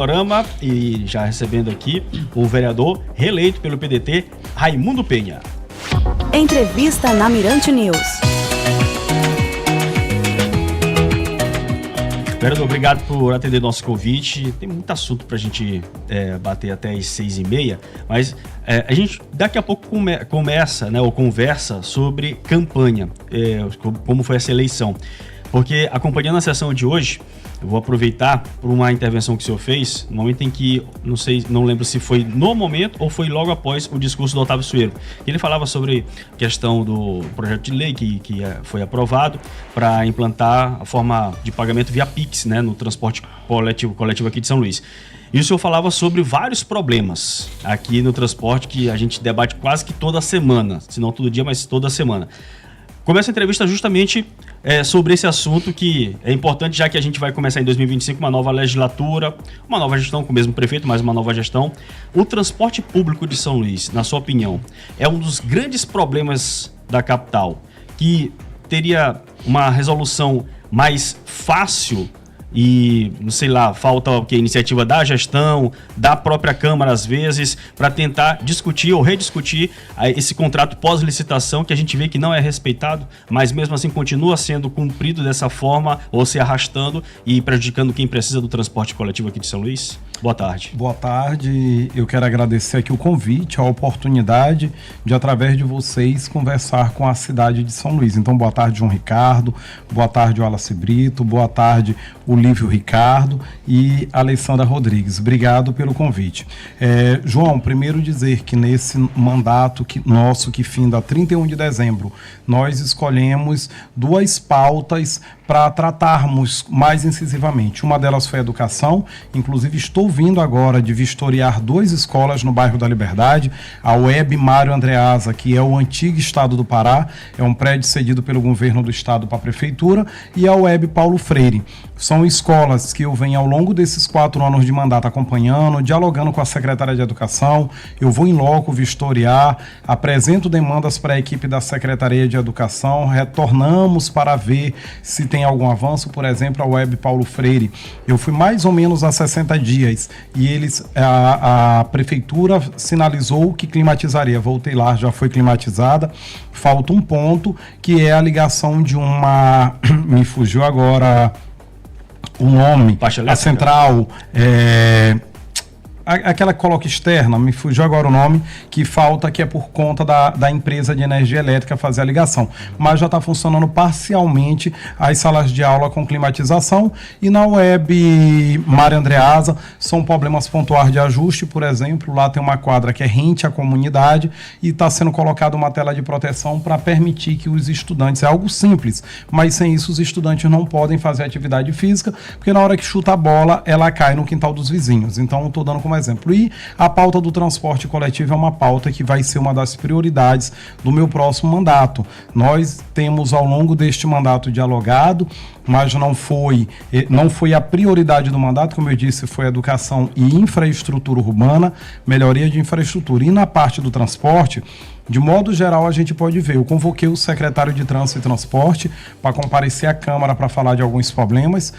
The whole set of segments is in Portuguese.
Panorama e já recebendo aqui o vereador reeleito pelo PDT, Raimundo Penha. Entrevista na Mirante News. Vereador, obrigado por atender nosso convite. Tem muito assunto para a gente bater até as 6h30, mas a gente daqui a pouco começa, né, ou conversa sobre campanha, como foi essa eleição. Porque acompanhando a sessão de hoje, eu vou aproveitar por uma intervenção que o senhor fez, no momento em que, não lembro se foi no momento ou foi logo após o discurso do Otávio Sueiro. Ele falava sobre a questão do projeto de lei que foi aprovado para implantar a forma de pagamento via Pix, né, no transporte coletivo aqui de São Luís. E o senhor falava sobre vários problemas aqui no transporte que a gente debate quase que toda semana, se não todo dia, mas toda semana. Começa a entrevista justamente sobre esse assunto que é importante, já que a gente vai começar em 2025 uma nova legislatura, uma nova gestão com o mesmo prefeito, mas uma nova gestão. O transporte público de São Luís, na sua opinião, é um dos grandes problemas da capital, que teria uma resolução mais fácil e, não sei lá, falta o que? Iniciativa da gestão, da própria Câmara às vezes, para tentar discutir ou rediscutir esse contrato pós-licitação que a gente vê que não é respeitado, mas mesmo assim continua sendo cumprido dessa forma ou se arrastando e prejudicando quem precisa do transporte coletivo aqui de São Luís? Boa tarde. Boa tarde, eu quero agradecer aqui o convite, a oportunidade de, através de vocês, conversar com a cidade de São Luís. Então, boa tarde, João Ricardo, boa tarde, Wallace Brito, boa tarde, Olívio Ricardo e Alessandra Rodrigues. Obrigado pelo convite. João, primeiro dizer que nesse mandato nosso que finda 31 de dezembro, nós escolhemos duas pautas para tratarmos mais incisivamente. Uma delas foi a educação, inclusive estou vindo agora de vistoriar duas escolas no bairro da Liberdade, a UEB Mário Andreasa, que é o antigo estado do Pará, é um prédio cedido pelo governo do estado para a prefeitura, e a UEB Paulo Freire. São escolas que eu venho ao longo desses 4 anos de mandato acompanhando, dialogando com a secretária de Educação, eu vou em loco vistoriar, apresento demandas para a equipe da Secretaria de Educação, retornamos para ver se tem algum avanço. Por exemplo, a UEB Paulo Freire, eu fui mais ou menos há 60 dias e a prefeitura sinalizou que climatizaria, voltei lá, já foi climatizada, falta um ponto que é a ligação de uma, me fugiu agora o nome, a central, aquela que coloca externa, me fugiu agora o nome, que falta, que é por conta da empresa de energia elétrica fazer a ligação. Mas já está funcionando parcialmente as salas de aula com climatização, e na UEB Mário Andreasa são problemas pontuais de ajuste. Por exemplo, lá tem uma quadra que é rente à comunidade e está sendo colocada uma tela de proteção para permitir que os estudantes, é algo simples, mas sem isso os estudantes não podem fazer atividade física, porque na hora que chuta a bola, ela cai no quintal dos vizinhos. Então, estou dando como exemplo. E a pauta do transporte coletivo é uma pauta que vai ser uma das prioridades do meu próximo mandato. Nós temos ao longo deste mandato dialogado, mas não foi a prioridade do mandato, como eu disse, foi educação e infraestrutura urbana, melhoria de infraestrutura. E na parte do transporte, de modo geral, a gente pode ver, eu convoquei o secretário de Trânsito e Transporte para comparecer à Câmara para falar de alguns problemas.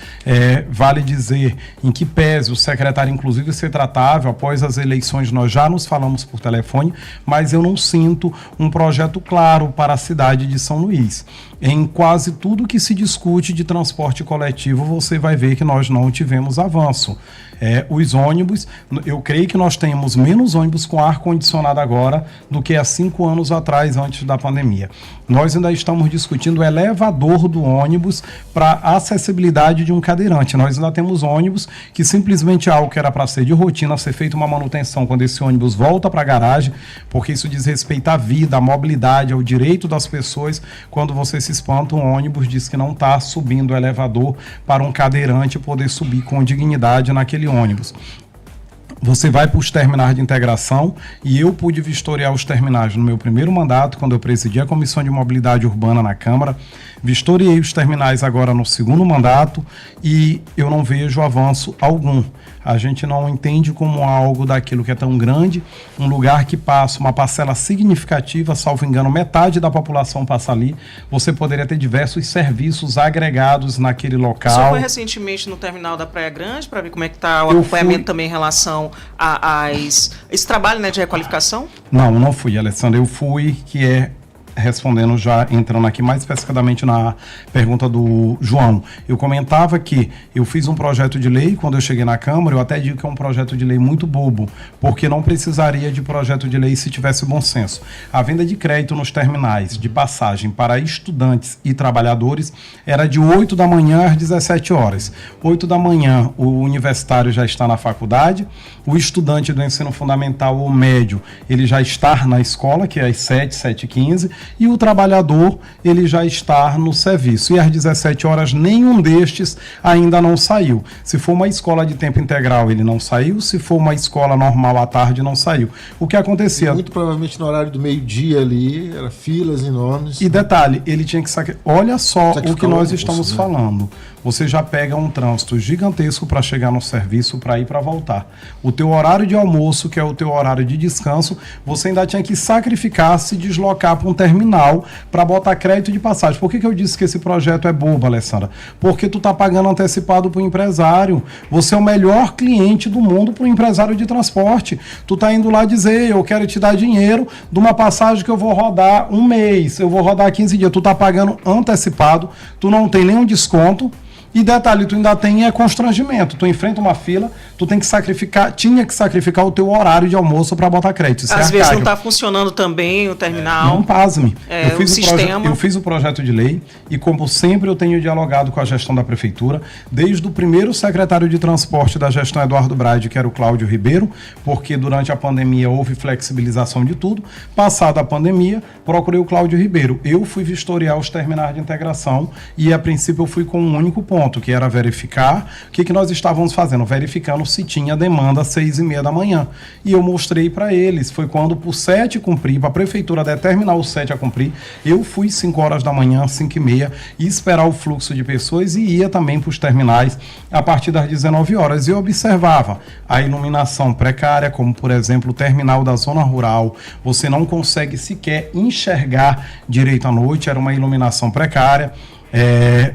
Vale dizer, em que pese o secretário, inclusive, ser tratável, após as eleições nós já nos falamos por telefone, mas eu não sinto um projeto claro para a cidade de São Luís. Em quase tudo que se discute de transporte coletivo, você vai ver que nós não tivemos avanço. Os ônibus, eu creio que nós temos menos ônibus com ar-condicionado agora do que há 5 anos atrás, antes da pandemia. Nós ainda estamos discutindo o elevador do ônibus para acessibilidade de um cadeirante. Nós ainda temos ônibus que simplesmente algo que era para ser de rotina, ser feita uma manutenção quando esse ônibus volta para a garagem, porque isso diz respeito à vida, à mobilidade, ao direito das pessoas. Quando você se espanta, um ônibus diz que não está subindo o elevador para um cadeirante poder subir com dignidade naquele ônibus. Você vai para os terminais de integração, e eu pude vistoriar os terminais no meu primeiro mandato, quando eu presidi a Comissão de Mobilidade Urbana na Câmara. Vistoriei os terminais agora no segundo mandato e eu não vejo avanço algum. A gente não entende como algo daquilo que é tão grande, um lugar que passa uma parcela significativa, salvo engano, metade da população passa ali. Você poderia ter diversos serviços agregados naquele local. Você foi recentemente no terminal da Praia Grande para ver como é que está o acompanhamento também em relação a esse trabalho, né, de requalificação? Não fui, Alessandra. Eu fui, respondendo já, entrando aqui mais especificamente na pergunta do João. Eu comentava que eu fiz um projeto de lei, quando eu cheguei na Câmara, eu até digo que é um projeto de lei muito bobo, porque não precisaria de projeto de lei se tivesse bom senso. A venda de crédito nos terminais de passagem para estudantes e trabalhadores era de 8 da manhã às 17 horas. 8 da manhã o universitário já está na faculdade, o estudante do ensino fundamental ou médio, ele já está na escola, que é às 7, 7h15, e o trabalhador, ele já está no serviço. E às 17 horas, nenhum destes ainda não saiu. Se for uma escola de tempo integral, ele não saiu. Se for uma escola normal à tarde, não saiu. O que acontecia? Muito provavelmente no horário do meio-dia ali, era filas enormes. E detalhe, ele tinha que olha só o que nós estamos falando. Você já pega um trânsito gigantesco para chegar no serviço, para ir, para voltar. O teu horário de almoço, que é o teu horário de descanso, você ainda tinha que sacrificar, se deslocar para um terminal para botar crédito de passagem. Por que eu disse que esse projeto é bobo, Alessandra? Porque tu tá pagando antecipado para o empresário. Você é o melhor cliente do mundo para o empresário de transporte. Tu tá indo lá dizer, eu quero te dar dinheiro de uma passagem que eu vou rodar um mês, eu vou rodar 15 dias. Tu tá pagando antecipado, tu não tem nenhum desconto. E detalhe, tu ainda tem constrangimento. Tu enfrenta uma fila, tu tinha que sacrificar o teu horário de almoço para botar crédito. Isso Às vezes não está funcionando também o terminal. Não, pasme. Eu fiz o projeto de lei e, como sempre, eu tenho dialogado com a gestão da prefeitura, desde o primeiro secretário de transporte da gestão Eduardo Braide, que era o Cláudio Ribeiro, porque durante a pandemia houve flexibilização de tudo. Passada a pandemia, procurei o Cláudio Ribeiro. Eu fui vistoriar os terminais de integração e, a princípio, eu fui com um único ponto, que era verificar o que nós estávamos fazendo, verificando se tinha demanda às 6h30 da manhã. E eu mostrei para eles, foi quando por 7 cumprir, para a prefeitura determinar o 7 a cumprir, eu fui 5 horas da manhã, 5h30, e esperar o fluxo de pessoas e ia também para os terminais a partir das 19 horas. E eu observava a iluminação precária, como por exemplo o terminal da zona rural, você não consegue sequer enxergar direito à noite, era uma iluminação precária.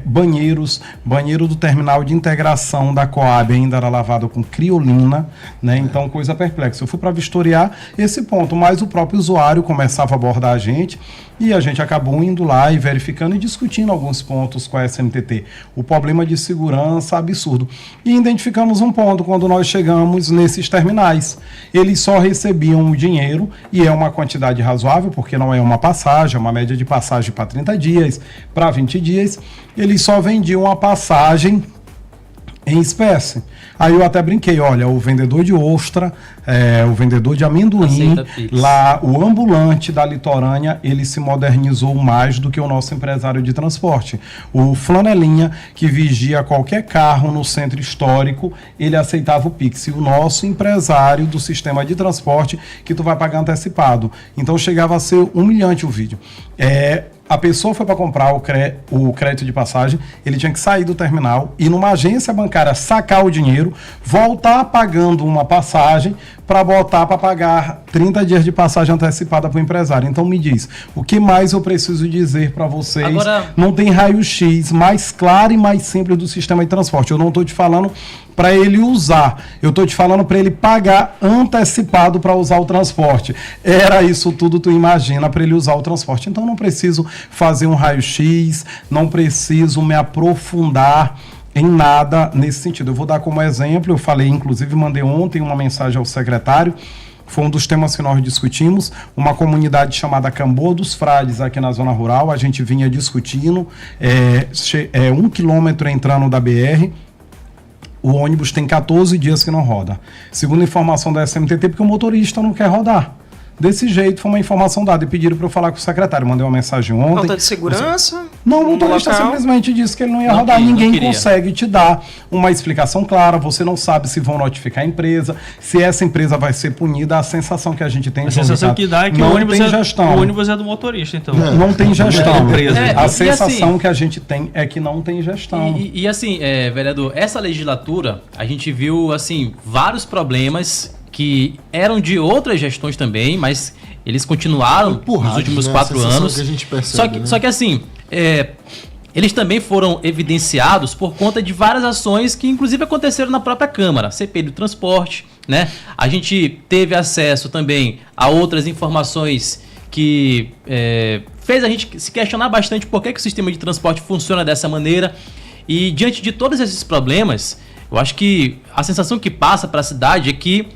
Banheiro do terminal de integração da Coab ainda era lavado com criolina, né? Então, coisa perplexa. Eu fui para vistoriar esse ponto, mas o próprio usuário começava a abordar a gente e a gente acabou indo lá e verificando e discutindo alguns pontos com a SMTT. O problema de segurança absurdo. E identificamos um ponto quando nós chegamos nesses terminais. Eles só recebiam o dinheiro, e é uma quantidade razoável, porque não é uma passagem, é uma média de passagem para 30 dias, para 20 dias. Eles só vendiam a passagem em espécie. Aí eu até brinquei, olha, o vendedor de ostra, o vendedor de amendoim, lá, o ambulante da litorânea, ele se modernizou mais do que o nosso empresário de transporte. O flanelinha, que vigia qualquer carro no centro histórico, ele aceitava o Pix. E o nosso empresário do sistema de transporte, que tu vai pagar antecipado. Então chegava a ser humilhante o vídeo. A pessoa foi para comprar o crédito de passagem, ele tinha que sair do terminal, ir numa agência bancária, sacar o dinheiro, voltar pagando uma passagem para botar para pagar 30 dias de passagem antecipada para o empresário. Então me diz, o que mais eu preciso dizer para vocês? Agora, não tem raio-x mais claro e mais simples do sistema de transporte. Eu não estou te falando para ele usar, eu estou te falando para ele pagar antecipado para usar o transporte. Era isso tudo, tu imagina, para ele usar o transporte. Então não preciso fazer um raio-x, não preciso me aprofundar em nada nesse sentido. Eu vou dar como exemplo, eu falei, inclusive mandei ontem uma mensagem ao secretário, foi um dos temas que nós discutimos, uma comunidade chamada Camboa dos Frades, aqui na zona rural, a gente vinha discutindo, 1 quilômetro entrando da BR, o ônibus tem 14 dias que não roda. Segundo a informação da SMTT, porque o motorista não quer rodar. Desse jeito, foi uma informação dada e pediram para eu falar com o secretário. Mandei uma mensagem ontem. Falta de segurança? Não, o motorista simplesmente disse que ele não ia rodar. Ninguém consegue te dar uma explicação clara. Você não sabe se vão notificar a empresa, se essa empresa vai ser punida. A sensação que a gente tem... A sensação que dá é que o ônibus é do motorista, então. Não tem gestão. A sensação assim, que a gente tem é que não tem gestão. E assim, vereador, essa legislatura, a gente viu, assim, vários problemas que eram de outras gestões também, mas eles continuaram nos últimos 4 anos. Que a gente percebe, só que assim, eles também foram evidenciados por conta de várias ações que inclusive aconteceram na própria Câmara, CPI do transporte, né? A gente teve acesso também a outras informações que fez a gente se questionar bastante por que o sistema de transporte funciona dessa maneira. E diante de todos esses problemas, eu acho que a sensação que passa para a cidade é que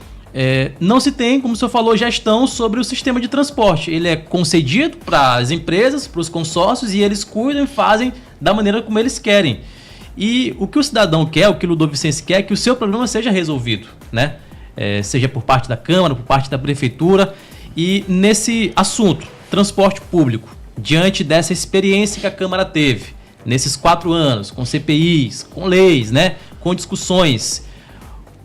não se tem, como o senhor falou, gestão sobre o sistema de transporte. Ele é concedido para as empresas, para os consórcios, e eles cuidam e fazem da maneira como eles querem. E o que o cidadão quer, o que o Ludovicense quer, é que o seu problema seja resolvido, né? Seja por parte da Câmara, por parte da Prefeitura. E nesse assunto, transporte público, diante dessa experiência que a Câmara teve, nesses 4 anos, com CPIs, com leis, né? Com discussões...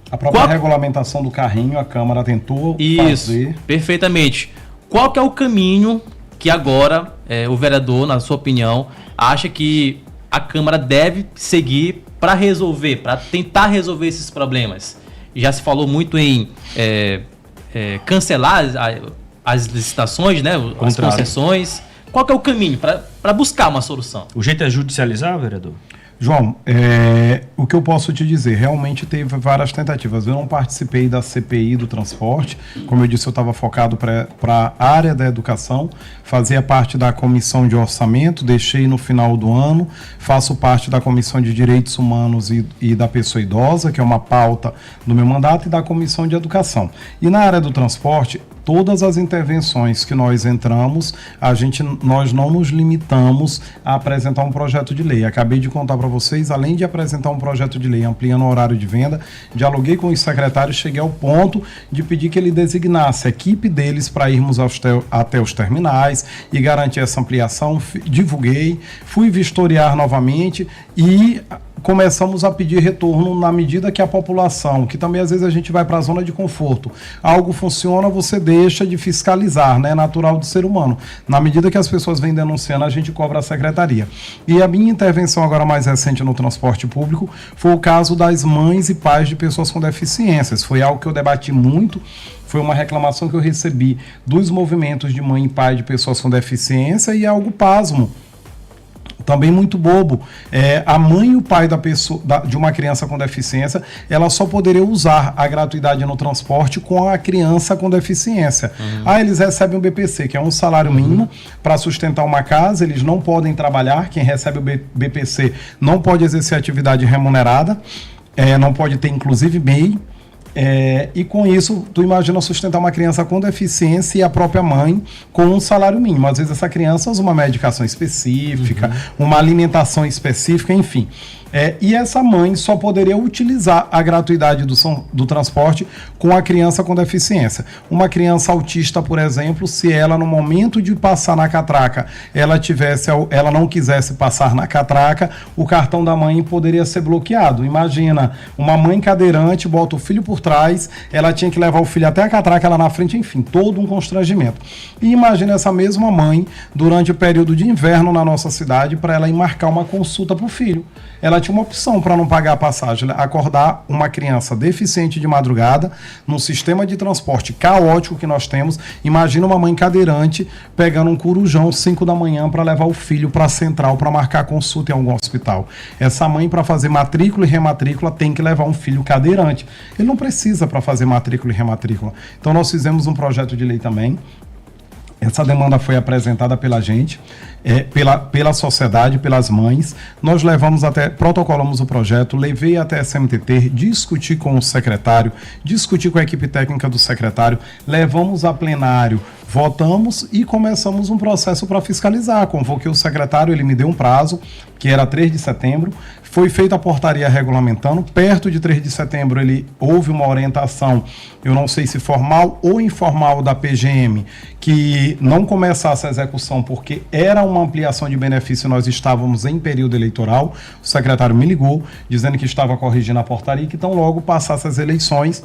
A própria regulamentação do carrinho, a Câmara tentou fazer. Perfeitamente. Qual que é o caminho que agora o vereador, na sua opinião, acha que a Câmara deve seguir para resolver, para tentar resolver esses problemas? Já se falou muito em cancelar as licitações, né, as concessões. Qual que é o caminho para buscar uma solução? O jeito é judicializar, vereador? João, o que eu posso te dizer, realmente teve várias tentativas. Eu não participei da CPI do transporte, como eu disse, eu estava focado para a área da educação, fazia parte da comissão de orçamento, deixei no final do ano, faço parte da comissão de direitos humanos e da pessoa idosa, que é uma pauta do meu mandato, e da comissão de educação. E na área do transporte, todas as intervenções que nós entramos, nós não nos limitamos a apresentar um projeto de lei. Acabei de contar para vocês, além de apresentar um projeto de lei ampliando o horário de venda, dialoguei com os secretários, cheguei ao ponto de pedir que ele designasse a equipe deles para irmos até os terminais e garantir essa ampliação. Divulguei, fui vistoriar novamente e começamos a pedir retorno na medida que a população, que também às vezes a gente vai para a zona de conforto, algo funciona, você deixa de fiscalizar, né? É natural do ser humano. Na medida que as pessoas vêm denunciando, a gente cobra a secretaria. E a minha intervenção agora mais recente no transporte público foi o caso das mães e pais de pessoas com deficiências. Foi algo que eu debati muito. Foi uma reclamação que eu recebi dos movimentos de mãe e pai de pessoas com deficiência e é algo pasmo. Também muito bobo. A mãe e o pai de uma criança com deficiência, ela só poderia usar a gratuidade no transporte com a criança com deficiência. Eles recebem o BPC, que é um salário mínimo para sustentar uma casa, eles não podem trabalhar, quem recebe o BPC não pode exercer atividade remunerada, não pode ter inclusive MEI. E com isso, tu imagina sustentar uma criança com deficiência e a própria mãe com um salário mínimo. Às vezes essa criança usa uma medicação específica, uma alimentação específica, enfim. E essa mãe só poderia utilizar a gratuidade do transporte com a criança com deficiência. Uma criança autista, por exemplo, se ela no momento de passar na catraca, ela não quisesse passar na catraca, o cartão da mãe poderia ser bloqueado. Imagina, uma mãe cadeirante bota o filho por trás, ela tinha que levar o filho até a catraca lá na frente, enfim, todo um constrangimento. E imagina essa mesma mãe durante o período de inverno na nossa cidade para ela ir marcar uma consulta para o filho. Ela tinha uma opção para não pagar a passagem, acordar uma criança deficiente de madrugada num sistema de transporte caótico que nós temos. Imagina uma mãe cadeirante pegando um corujão 5 da manhã para levar o filho para a central para marcar consulta em algum hospital. Essa mãe, para fazer matrícula e rematrícula, tem que levar um filho cadeirante. Ele não precisa para fazer matrícula e rematrícula. Então nós fizemos um projeto de lei também. Essa demanda foi apresentada pela gente, pela sociedade, pelas mães. Nós protocolamos o projeto, levei até a SMTT, discuti com o secretário, discuti com a equipe técnica do secretário, levamos a plenário, votamos e começamos um processo para fiscalizar. Convoquei o secretário, ele me deu um prazo, que era 3 de setembro, Foi feita a portaria regulamentando, perto de 3 de setembro houve uma orientação, eu não sei se formal ou informal da PGM, que não começasse a execução porque era uma ampliação de benefício, nós estávamos em período eleitoral. O secretário me ligou dizendo que estava corrigindo a portaria e que tão logo passasse as eleições,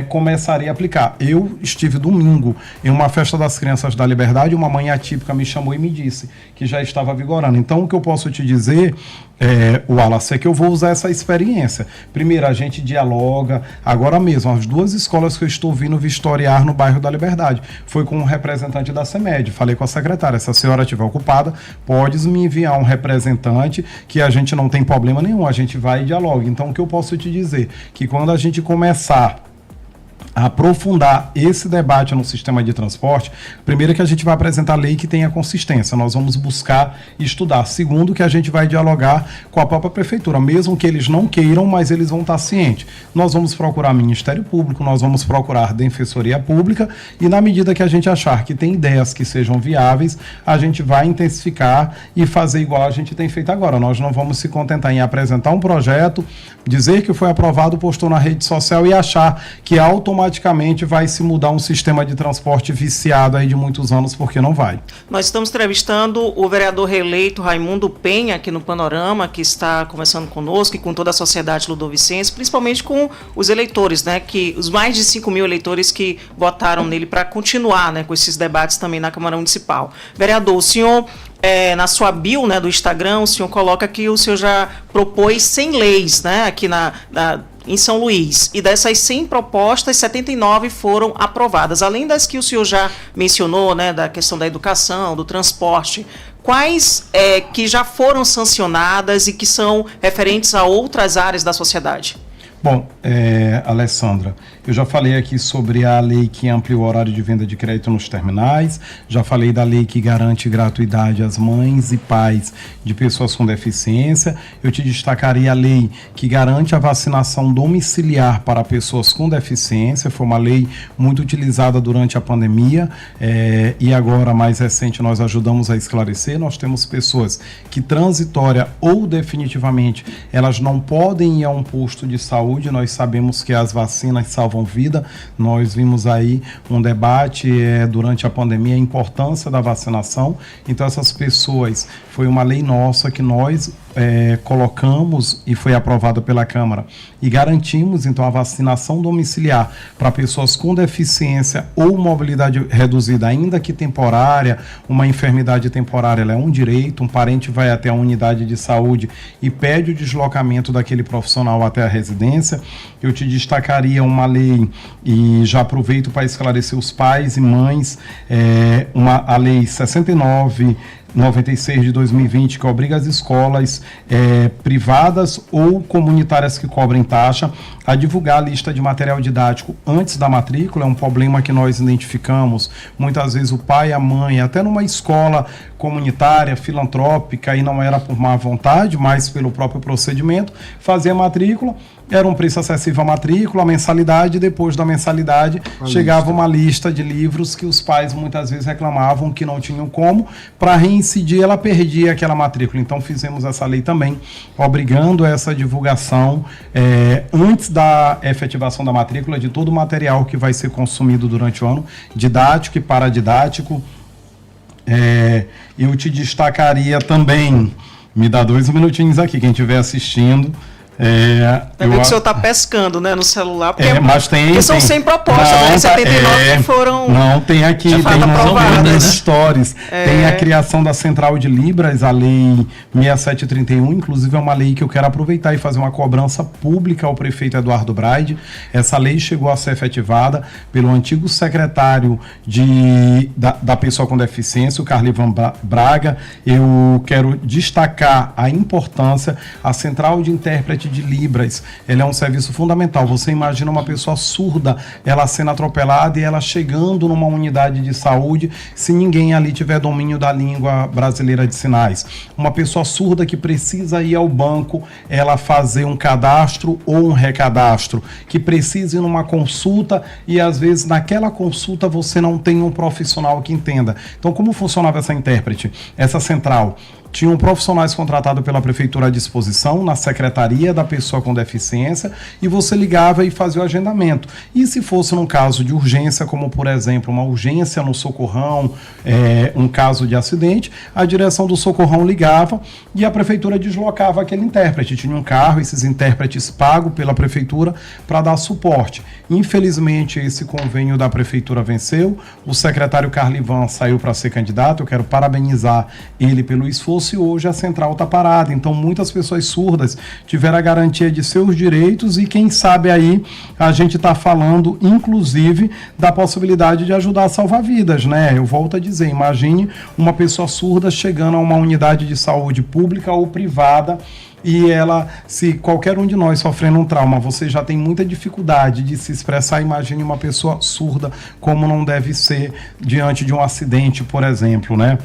começaria a aplicar. Eu estive domingo em uma festa das crianças da Liberdade, uma mãe atípica me chamou e me disse que já estava vigorando. Então, o que eu posso te dizer, Wallace, é que eu vou usar essa experiência. Primeiro, a gente dialoga. Agora mesmo, as 2 escolas que eu estou vindo vistoriar no bairro da Liberdade, foi com um representante da CEMED. Falei com a secretária, se a senhora estiver ocupada, pode me enviar um representante, que a gente não tem problema nenhum, a gente vai e dialoga. Então, o que eu posso te dizer, que quando a gente começar a aprofundar esse debate no sistema de transporte, primeiro que a gente vai apresentar lei que tenha consistência, nós vamos buscar estudar. Segundo, que a gente vai dialogar com a própria prefeitura, mesmo que eles não queiram, mas eles vão estar cientes. Nós vamos procurar Ministério Público, nós vamos procurar Defensoria Pública e na medida que a gente achar que tem ideias que sejam viáveis, a gente vai intensificar e fazer igual a gente tem feito agora. Nós não vamos se contentar em apresentar um projeto, dizer que foi aprovado, postou na rede social e achar que automaticamente vai se mudar um sistema de transporte viciado aí de muitos anos, porque não vai. Nós estamos entrevistando o vereador reeleito Raimundo Penha aqui no Panorama, que está conversando conosco e com toda a sociedade ludovicense, principalmente com os eleitores, né, que os mais de 5 mil eleitores que votaram nele para continuar, né, com esses debates também na Câmara Municipal. Vereador, o senhor, na sua bio, né, do Instagram, o senhor coloca que o senhor já propôs 100 leis, né, aqui em São Luís, e dessas 100 propostas, 79 foram aprovadas. Além das que o senhor já mencionou, né, da questão da educação, do transporte, quais que já foram sancionadas e que são referentes a outras áreas da sociedade? Bom, Alessandra, eu já falei aqui sobre a lei que ampliou o horário de venda de crédito nos terminais, já falei da lei que garante gratuidade às mães e pais de pessoas com deficiência. Eu te destacaria a lei que garante a vacinação domiciliar para pessoas com deficiência, foi uma lei muito utilizada durante a pandemia, e agora, mais recente, nós ajudamos a esclarecer. Nós temos pessoas que transitória ou definitivamente elas não podem ir a um posto de saúde. Nós sabemos que as vacinas salvam vida. Nós vimos aí um debate durante a pandemia, a importância da vacinação. Então, essas pessoas, foi uma lei nossa que nós colocamos e foi aprovada pela Câmara e garantimos então a vacinação domiciliar para pessoas com deficiência ou mobilidade reduzida, ainda que temporária. Uma enfermidade temporária, ela é um direito. Um parente vai até a unidade de saúde e pede o deslocamento daquele profissional até a residência. Eu te destacaria uma lei, e já aproveito para esclarecer os pais e mães, a lei 69/96 de 2020, que obriga as escolas privadas ou comunitárias que cobrem taxa a divulgar a lista de material didático antes da matrícula. É um problema que nós identificamos. Muitas vezes o pai, a mãe, até numa escola comunitária, filantrópica, e não era por má vontade, mas pelo próprio procedimento, fazia a matrícula, era um preço acessível à matrícula, a mensalidade, e depois da mensalidade chegava uma lista de livros que os pais muitas vezes reclamavam que não tinham como, para reincidir, ela perdia aquela matrícula. Então fizemos essa lei também, obrigando essa divulgação antes da efetivação da matrícula de todo o material que vai ser consumido durante o ano, didático e paradidático. Eu te destacaria também, me dá 2 minutinhos aqui, quem estiver assistindo. Tá vendo que o senhor está pescando, né, no celular, porque, mas porque são 100 propostas, não, né, 79 que foram... Não, tem aqui, tem aprovadas, nas stories, tem a criação da Central de Libras, a lei 6731, inclusive é uma lei que eu quero aproveitar e fazer uma cobrança pública ao prefeito Eduardo Braide. Essa lei chegou a ser efetivada pelo antigo secretário da pessoa com deficiência, o Carlivan Braga. Eu quero destacar a importância, a Central de Intérprete de Libras, ele é um serviço fundamental. Você imagina uma pessoa surda, ela sendo atropelada e ela chegando numa unidade de saúde, se ninguém ali tiver domínio da língua brasileira de sinais. Uma pessoa surda que precisa ir ao banco, ela fazer um cadastro ou um recadastro, que precisa ir numa consulta e às vezes naquela consulta você não tem um profissional que entenda. Então, como funcionava essa intérprete, essa central? tinham profissionais contratados pela prefeitura à disposição, na secretaria da pessoa com deficiência, e você ligava e fazia o agendamento. E se fosse num caso de urgência, como por exemplo, uma urgência no socorrão, um caso de acidente, a direção do socorrão ligava e a prefeitura deslocava aquele intérprete. Tinha um carro, esses intérpretes pagos pela prefeitura para dar suporte. Infelizmente, esse convênio da prefeitura venceu, o secretário Carlivan saiu para ser candidato, eu quero parabenizar ele pelo esforço, e hoje a central está parada. Então muitas pessoas surdas tiveram a garantia de seus direitos e quem sabe aí a gente está falando inclusive da possibilidade de ajudar a salvar vidas, né? Eu volto a dizer, imagine uma pessoa surda chegando a uma unidade de saúde pública ou privada e ela, se qualquer um de nós sofrendo um trauma, você já tem muita dificuldade de se expressar, imagine uma pessoa surda como não deve ser diante de um acidente, por exemplo, né?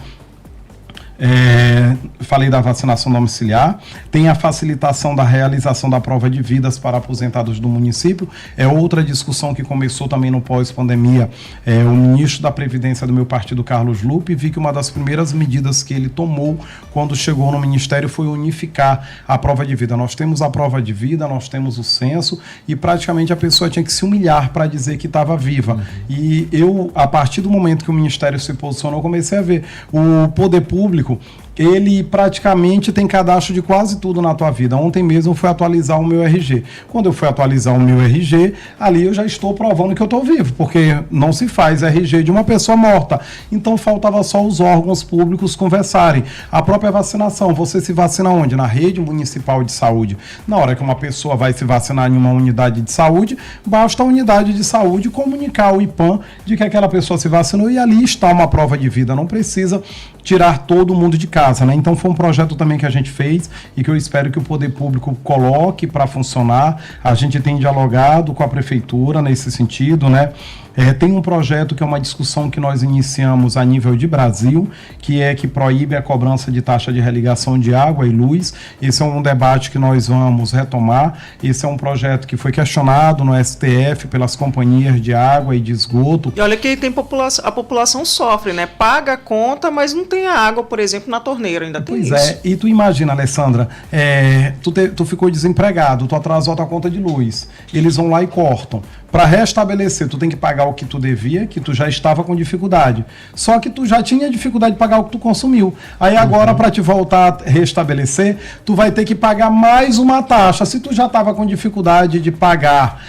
Falei da vacinação domiciliar, tem a facilitação da realização da prova de vidas para aposentados do município, é outra discussão que começou também no pós-pandemia. O ministro da Previdência do meu partido, Carlos Lupe, vi que uma das primeiras medidas que ele tomou quando chegou no ministério foi unificar a prova de vida. Nós temos a prova de vida, nós temos o censo e praticamente a pessoa tinha que se humilhar para dizer que estava viva. E eu, a partir do momento que o ministério se posicionou, comecei a ver o poder público, ele praticamente tem cadastro de quase tudo na tua vida. Ontem mesmo eu fui atualizar o meu RG. Quando eu fui atualizar o meu RG, ali eu já estou provando que eu estou vivo, porque não se faz RG de uma pessoa morta. Então faltava só os órgãos públicos conversarem. A própria vacinação, você se vacina onde? Na rede municipal de saúde. Na hora que uma pessoa vai se vacinar em uma unidade de saúde, basta a unidade de saúde comunicar ao IPAM de que aquela pessoa se vacinou e ali está uma prova de vida. Não precisa tirar todo mundo de casa, né? Então foi um projeto também que a gente fez e que eu espero que o poder público coloque para funcionar. A gente tem dialogado com a prefeitura nesse sentido, né? Tem um projeto que é uma discussão que nós iniciamos a nível de Brasil, que proíbe a cobrança de taxa de religação de água e luz. Esse é um debate que nós vamos retomar. Esse é um projeto que foi questionado no STF pelas companhias de água e de esgoto. E olha que a população sofre, né? Paga a conta, mas não tem água, por exemplo, na torneira, ainda tem isso. Pois é, e tu imagina, Alessandra, tu ficou desempregado, tu atrasou a tua conta de luz, eles vão lá e cortam. Para restabelecer, tu tem que pagar o que tu devia, que tu já estava com dificuldade. Só que tu já tinha dificuldade de pagar o que tu consumiu. Aí agora, para te voltar a restabelecer, tu vai ter que pagar mais uma taxa. Se tu já estava com dificuldade de pagar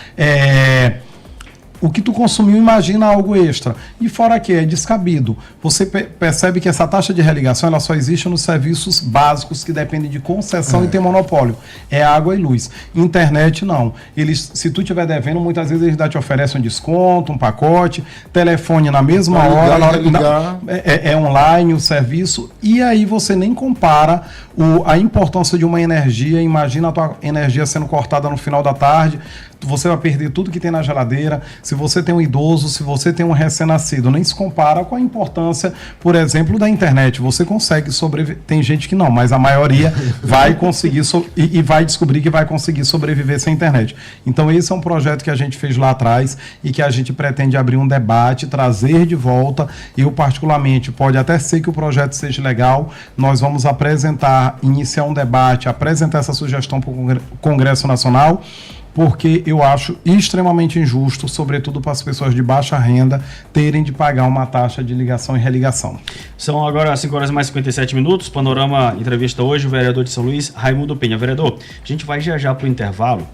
o que tu consumiu, imagina algo extra. E fora que é descabido. Você percebe que essa taxa de religação ela só existe nos serviços básicos que dependem de concessão e tem monopólio. É água e luz. Internet, não. Eles, se tu estiver devendo, muitas vezes eles te oferecem um desconto, um pacote, telefone na mesma hora, é online o serviço, e aí você nem compara a importância de uma energia. Imagina a tua energia sendo cortada no final da tarde, você vai perder tudo que tem na geladeira. Se você tem um idoso, se você tem um recém-nascido, nem se compara com a importância, por exemplo, da internet. Você consegue sobreviver, tem gente que não, mas a maioria vai conseguir e vai descobrir que vai conseguir sobreviver sem internet. Então esse é um projeto que a gente fez lá atrás e que a gente pretende abrir um debate, trazer de volta. Eu particularmente, pode até ser que o projeto seja legal, nós vamos iniciar um debate, apresentar essa sugestão para o Congresso Nacional, porque eu acho extremamente injusto, sobretudo para as pessoas de baixa renda, terem de pagar uma taxa de ligação e religação. São agora 5 horas mais 57 minutos, Panorama entrevista hoje o vereador de São Luís, Raimundo Penha. Vereador, a gente vai já para o intervalo,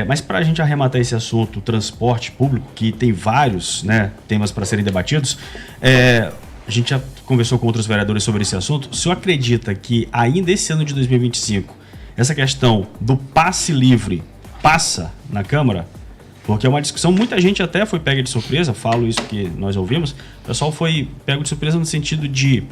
mas para a gente arrematar esse assunto, transporte público, que tem vários, né, temas para serem debatidos, a gente já conversou com outros vereadores sobre esse assunto. O senhor acredita que ainda esse ano de 2025, essa questão do passe livre passa na Câmara? Porque é uma discussão, muita gente até foi pega de surpresa, falo isso que nós ouvimos, o pessoal foi pego de surpresa no sentido de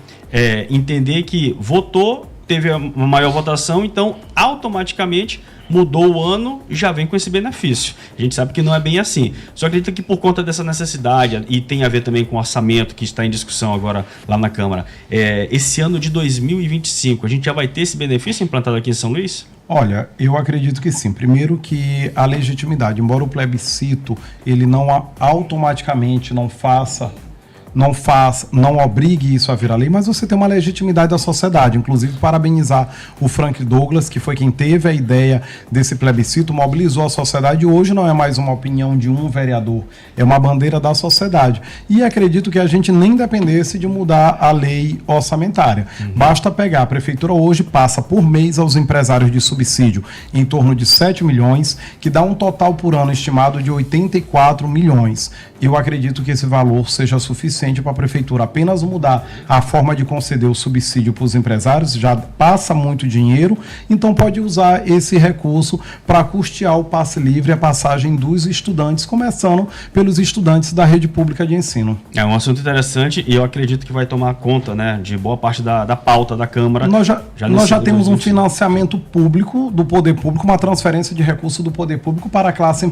entender que votou, teve uma maior votação, então automaticamente mudou o ano e já vem com esse benefício. A gente sabe que não é bem assim. Só acredita que por conta dessa necessidade, e tem a ver também com o orçamento que está em discussão agora lá na Câmara, esse ano de 2025, a gente já vai ter esse benefício implantado aqui em São Luís? Olha, eu acredito que sim. Primeiro que a legitimidade, embora o plebiscito ele não automaticamente não faça não obrigue isso a virar lei, mas você tem uma legitimidade da sociedade. Inclusive, parabenizar o Frank Douglas, que foi quem teve a ideia desse plebiscito, mobilizou a sociedade e hoje não é mais uma opinião de um vereador, é uma bandeira da sociedade. E acredito que a gente nem dependesse de mudar a lei orçamentária. Basta pegar, a prefeitura hoje passa por mês aos empresários de subsídio em torno de 7 milhões, que dá um total por ano estimado de 84 milhões. Eu acredito que esse valor seja suficiente para a prefeitura apenas mudar a forma de conceder o subsídio para os empresários, já passa muito dinheiro, então pode usar esse recurso para custear o passe livre e a passagem dos estudantes, começando pelos estudantes da rede pública de ensino. É um assunto interessante e eu acredito que vai tomar conta, né, de boa parte da pauta da Câmara. Nós já temos um financiamento público do poder público, uma transferência de recursos do poder público para a classe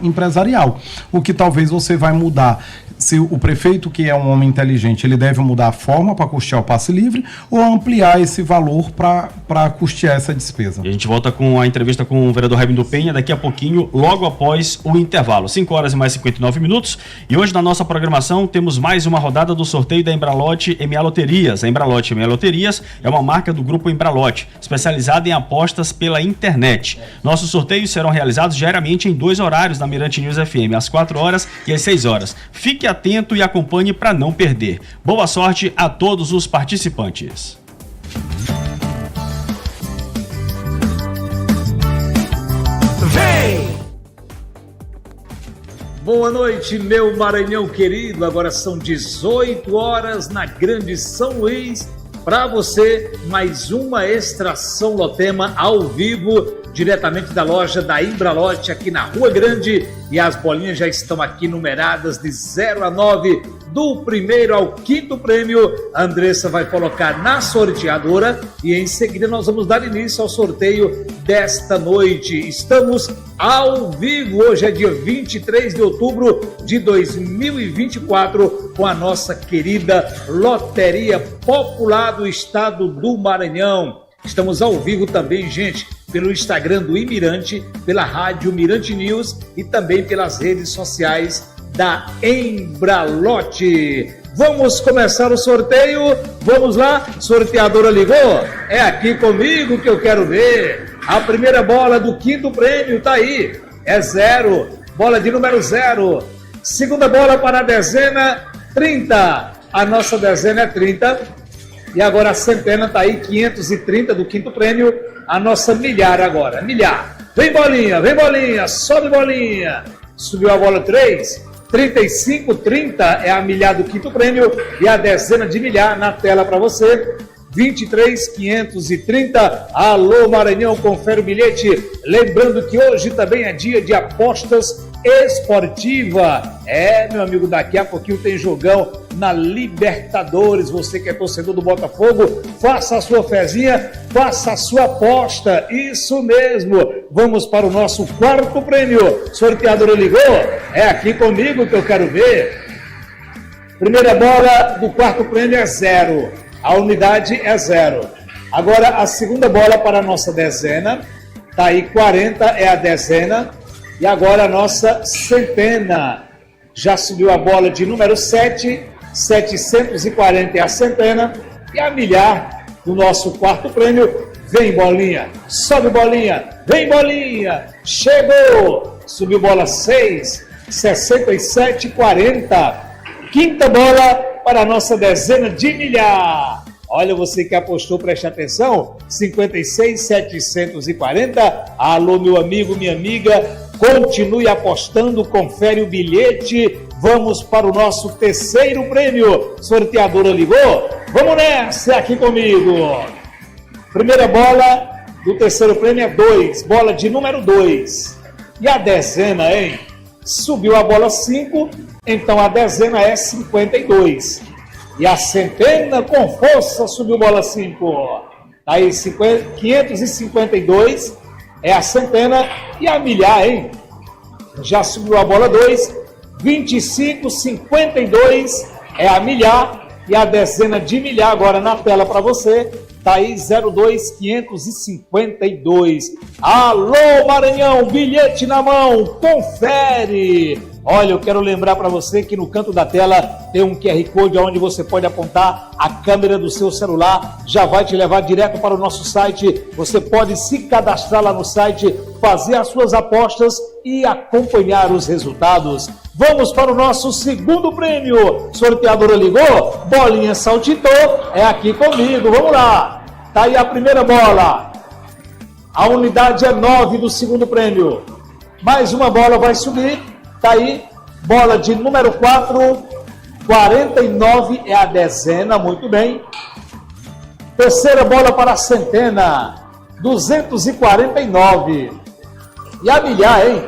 empresarial. O que talvez você vai mudar, se o prefeito, que é um homem inteligente, ele deve mudar a forma para custear o passe livre ou ampliar esse valor para custear essa despesa. E a gente volta com a entrevista com o vereador Raimundo Penha daqui a pouquinho, logo após o intervalo. 5 horas e mais 59 minutos. E hoje na nossa programação temos mais uma rodada do sorteio da Embralote MA Loterias. A Embralote MA Loterias é uma marca do grupo Embralote, especializada em apostas pela internet. Nossos sorteios serão realizados diariamente em 2 horários na Mirante News FM, às 4 horas e às 6 horas. Fique atento e acompanhe para não perder. Boa sorte a todos os participantes. Vem! Boa noite, meu Maranhão querido. Agora são 18 horas na Grande São Luís. Para você, mais uma extração Lotema ao vivo, diretamente da loja da Embralote, aqui na Rua Grande. E as bolinhas já estão aqui numeradas de 0 a 9, do primeiro ao 5º prêmio. A Andressa vai colocar na sorteadora e em seguida nós vamos dar início ao sorteio desta noite. Estamos ao vivo, hoje é dia 23 de outubro de 2024, com a nossa querida Loteria Popular do Estado do Maranhão. Estamos ao vivo também, gente, pelo Instagram do Imirante, pela rádio Mirante News e também pelas redes sociais da Embralote. Vamos começar o sorteio? Vamos lá? Sorteadora ligou? É aqui comigo que eu quero ver. A primeira bola do 5º prêmio tá aí. É 0. Bola de número 0. Segunda bola para a dezena 30. A nossa dezena é 30. E agora a centena tá aí, 530 do 5º prêmio. A nossa milhar agora. Milhar. Vem bolinha, sobe bolinha. Subiu a bola 3. 35,30 é a milhar do 5º prêmio. E a dezena de milhar na tela para você. 23.530. Alô Maranhão, confere o bilhete. Lembrando que hoje também é dia de apostas esportiva. É, meu amigo, daqui a pouquinho tem jogão na Libertadores. Você que é torcedor do Botafogo, faça a sua fezinha, faça a sua aposta. Isso mesmo. Vamos para o nosso 4º prêmio. Sorteadora ligou? É aqui comigo que eu quero ver. Primeira bola do 4º prêmio é 0. A unidade é 0. Agora a segunda bola para a nossa dezena. Tá aí 40 é a dezena. E agora a nossa centena. Já subiu a bola de número 7. 740 é a centena. E a milhar do nosso 4º prêmio. Vem bolinha, sobe bolinha, vem bolinha. Chegou. Subiu bola 6. 67,40. Quinta bola para a nossa dezena de milhar. Olha, você que apostou, preste atenção. 56,740. Alô, meu amigo, minha amiga, continue apostando, confere o bilhete. Vamos para o nosso 3º prêmio. Sorteadora ligou? Vamos nessa, aqui comigo. Primeira bola do 3º prêmio é 2. Bola de número 2. E a dezena, hein? Subiu a bola 5. Então a dezena é 52. E a centena com força subiu bola 5. Aí 552 é a centena. E a milhar, hein? Já subiu a bola 2. 25,52 é a milhar. E a dezena de milhar agora na tela para você. Tá aí 02,552. Alô Maranhão, bilhete na mão, confere. Olha, eu quero lembrar para você que no canto da tela tem um QR Code onde você pode apontar a câmera do seu celular, já vai te levar direto para o nosso site. Você pode se cadastrar lá no site, fazer as suas apostas e acompanhar os resultados. Vamos para o nosso segundo prêmio. Sorteadora ligou, bolinha saltitou, é aqui comigo, vamos lá. Tá aí a primeira bola. A unidade é 9 do segundo prêmio. Mais uma bola vai subir. Tá aí, bola de número 4. 49 é a dezena, muito bem. Terceira bola para a centena. 249. E a milhar, hein?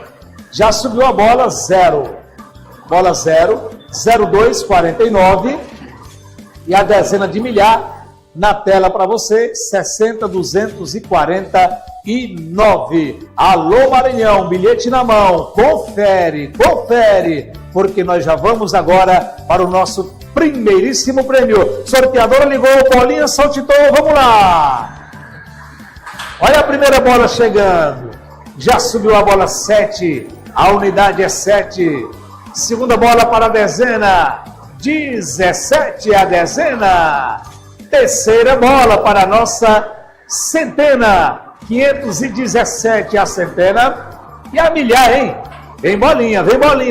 Já subiu a bola 0. Bola 0. 02, 49. E a dezena de milhar. Na tela para você, 60.249. Alô Maranhão, bilhete na mão, confere, porque nós já vamos agora para o nosso primeiríssimo prêmio. Sorteadora ligou, bolinha saltitou, vamos lá. Olha a primeira bola chegando, já subiu a bola 7, a unidade é 7. Segunda bola para a dezena, 17 a dezena. Terceira bola para a nossa centena, 517 a centena. E a milhar, hein? Vem bolinha,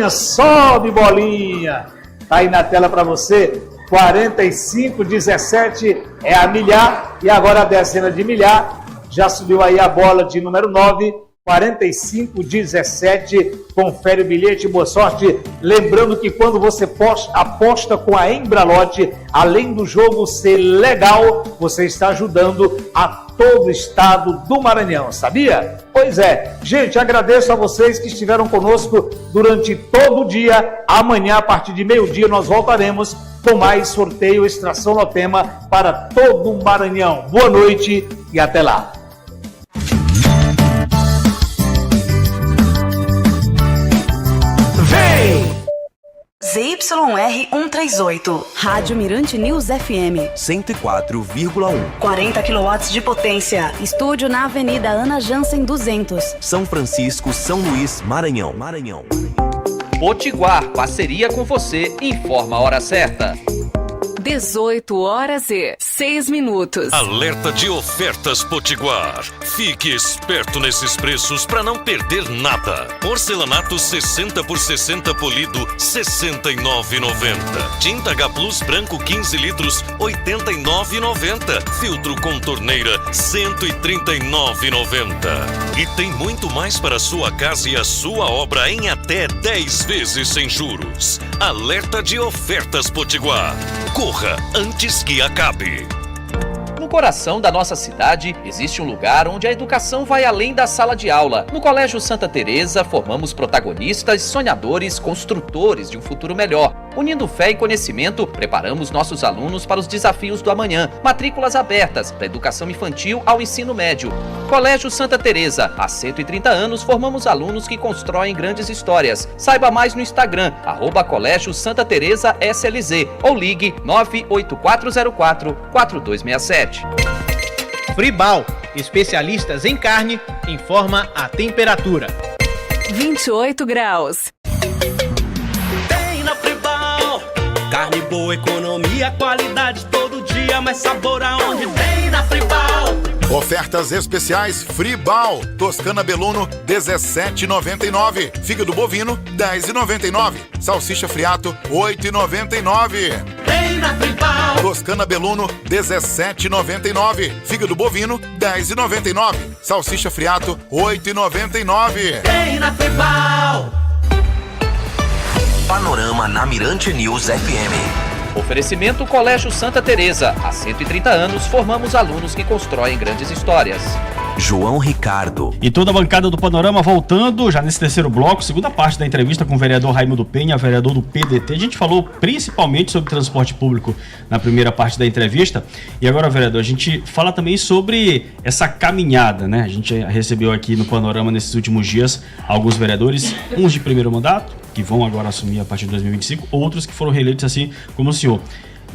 sobe bolinha. Tá aí na tela para você, 45,17 é a milhar. E agora a dezena de milhar, já subiu aí a bola de número 9, 45,17. Confere o bilhete, boa sorte. Lembrando que quando você aposta com a Embralote, além do jogo ser legal, você está ajudando a todo o estado do Maranhão, sabia? Pois é. Gente, agradeço a vocês que estiveram conosco durante todo o dia. Amanhã, a partir de meio-dia, nós voltaremos com mais sorteio Extração no Tema para todo o Maranhão. Boa noite e até lá. ZYR 138, Rádio Mirante News FM 104,1, 40 kW de potência. Estúdio na Avenida Ana Jansen 200, São Francisco, São Luís, Maranhão. Potiguar, parceria com você, informa a hora certa. 18h06. Alerta de ofertas Potiguar. Fique esperto nesses preços para não perder nada. Porcelanato 60 por 60 polido, R$ 69,90. Tinta H Plus branco 15 litros, R$ 89,90. Filtro com torneira, R$ 139,90. E tem muito mais para a sua casa e a sua obra em até 10 vezes sem juros. Alerta de ofertas Potiguar. Corra antes que acabe. No coração da nossa cidade, existe um lugar onde a educação vai além da sala de aula. No Colégio Santa Teresa, formamos protagonistas, sonhadores, construtores de um futuro melhor. Unindo fé e conhecimento, preparamos nossos alunos para os desafios do amanhã. Matrículas abertas, da educação infantil ao ensino médio. Colégio Santa Teresa, há 130 anos formamos alunos que constroem grandes histórias. Saiba mais no Instagram, @Colégio Santa Teresa SLZ, ou ligue 98404-4267. Fribal, especialistas em carne, informa a temperatura. 28 graus. Tem na Fribal, carne boa, economia, qualidade todo dia, mais sabor aonde tem na Fribal. Ofertas especiais Fribal. Toscana Beluno, R$17,99. Fígado bovino, R$10,99. Salsicha friato, R$8,99. Tem na Fribal. Toscana Beluno, R$17,99. Fígado bovino, R$10,99. Salsicha friato, R$8,99. Tem na Fribal. Panorama na Mirante News FM. Oferecimento Colégio Santa Teresa. Há 130 anos, formamos alunos que constroem grandes histórias. João Ricardo. E toda a bancada do Panorama voltando já nesse terceiro bloco, segunda parte da entrevista com o vereador Raimundo Penha, vereador do PDT. A gente falou principalmente sobre transporte público na primeira parte da entrevista. E agora, vereador, a gente fala também sobre essa caminhada, né? A gente recebeu aqui no Panorama nesses últimos dias alguns vereadores, uns de primeiro mandato, que vão agora assumir a partir de 2025, outros que foram reeleitos assim como o senhor.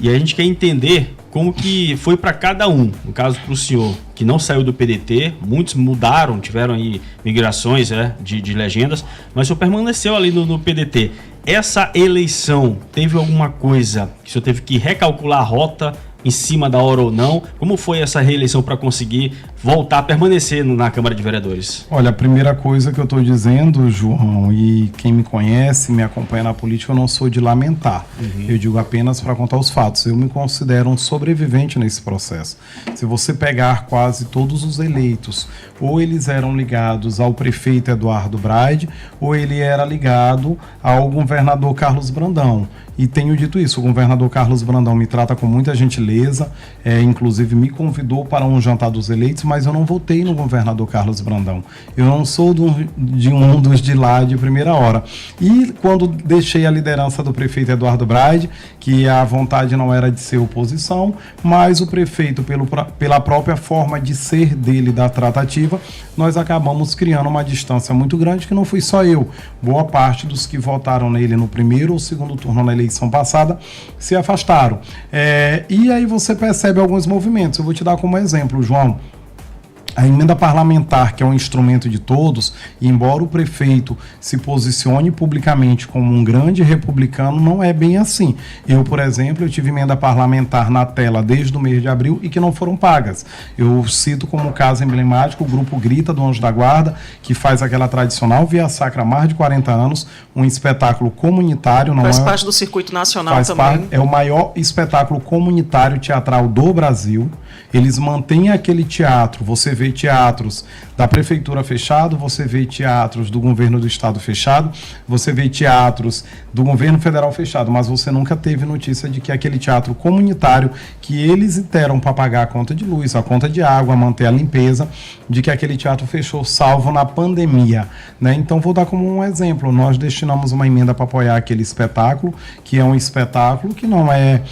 E a gente quer entender como que foi para cada um. No caso, para o senhor, que não saiu do PDT, muitos mudaram, tiveram aí migrações de legendas, mas o senhor permaneceu ali no PDT. Essa eleição teve alguma coisa que o senhor teve que recalcular a rota em cima da hora ou não? Como foi essa reeleição para conseguir voltar a permanecer na Câmara de Vereadores? Olha, a primeira coisa que eu estou dizendo, João, e quem me conhece, me acompanha na política, eu não sou de lamentar. Eu digo apenas para contar os fatos. Eu me considero um sobrevivente nesse processo. Se você pegar quase todos os eleitos, ou eles eram ligados ao prefeito Eduardo Braide, ou ele era ligado ao governador Carlos Brandão. E tenho dito isso, o governador Carlos Brandão me trata com muita gentileza, inclusive me convidou para um jantar dos eleitos, mas eu não votei no governador Carlos Brandão. Eu não sou de um dos de lá de primeira hora. E quando deixei a liderança do prefeito Eduardo Braide, que a vontade não era de ser oposição, mas o prefeito, pela própria forma de ser dele, da tratativa, nós acabamos criando uma distância muito grande, que não fui só eu. Boa parte dos que votaram nele no primeiro ou segundo turno na eleição passada se afastaram. E aí você percebe alguns movimentos. Eu vou te dar como exemplo, João. A emenda parlamentar, que é um instrumento de todos, e embora o prefeito se posicione publicamente como um grande republicano, não é bem assim. Eu, por exemplo, eu tive emenda parlamentar na tela desde o mês de abril e que não foram pagas. Eu cito como caso emblemático o Grupo Grita do Anjo da Guarda, que faz aquela tradicional Via Sacra há mais de 40 anos, um espetáculo comunitário. Faz parte do circuito nacional também. É o maior espetáculo comunitário teatral do Brasil. Eles mantêm aquele teatro, você vê teatros da prefeitura fechado, você vê teatros do governo do estado fechado, você vê teatros do governo federal fechado, mas você nunca teve notícia de que aquele teatro comunitário que eles deram para pagar a conta de luz, a conta de água, manter a limpeza, de que aquele teatro fechou, salvo na pandemia, né? Então vou dar como um exemplo, nós destinamos uma emenda para apoiar aquele espetáculo, que é um espetáculo que não é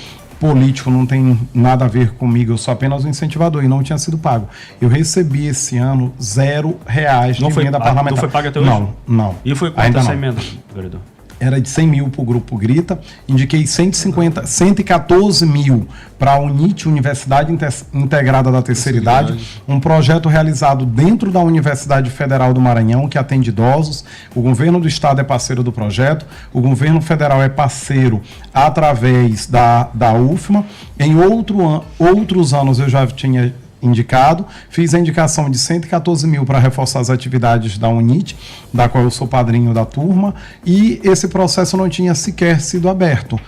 político, não tem nada a ver comigo, eu sou apenas um incentivador e não tinha sido pago. Eu recebi esse ano R$0 de emenda parlamentar. Não foi pago até hoje? Não. E foi quanto essa emenda, vereador? Era de 100 mil para o Grupo Grita, indiquei 114 mil para a UNIT, Universidade Integrada da Terceira Idade, um projeto realizado dentro da Universidade Federal do Maranhão, que atende idosos. O governo do estado é parceiro do projeto, o governo federal é parceiro através da UFMA. Em outros anos eu já tinha indicado, fiz a indicação de 114 mil para reforçar as atividades da UNIT, da qual eu sou padrinho da turma, e esse processo não tinha sequer sido aberto.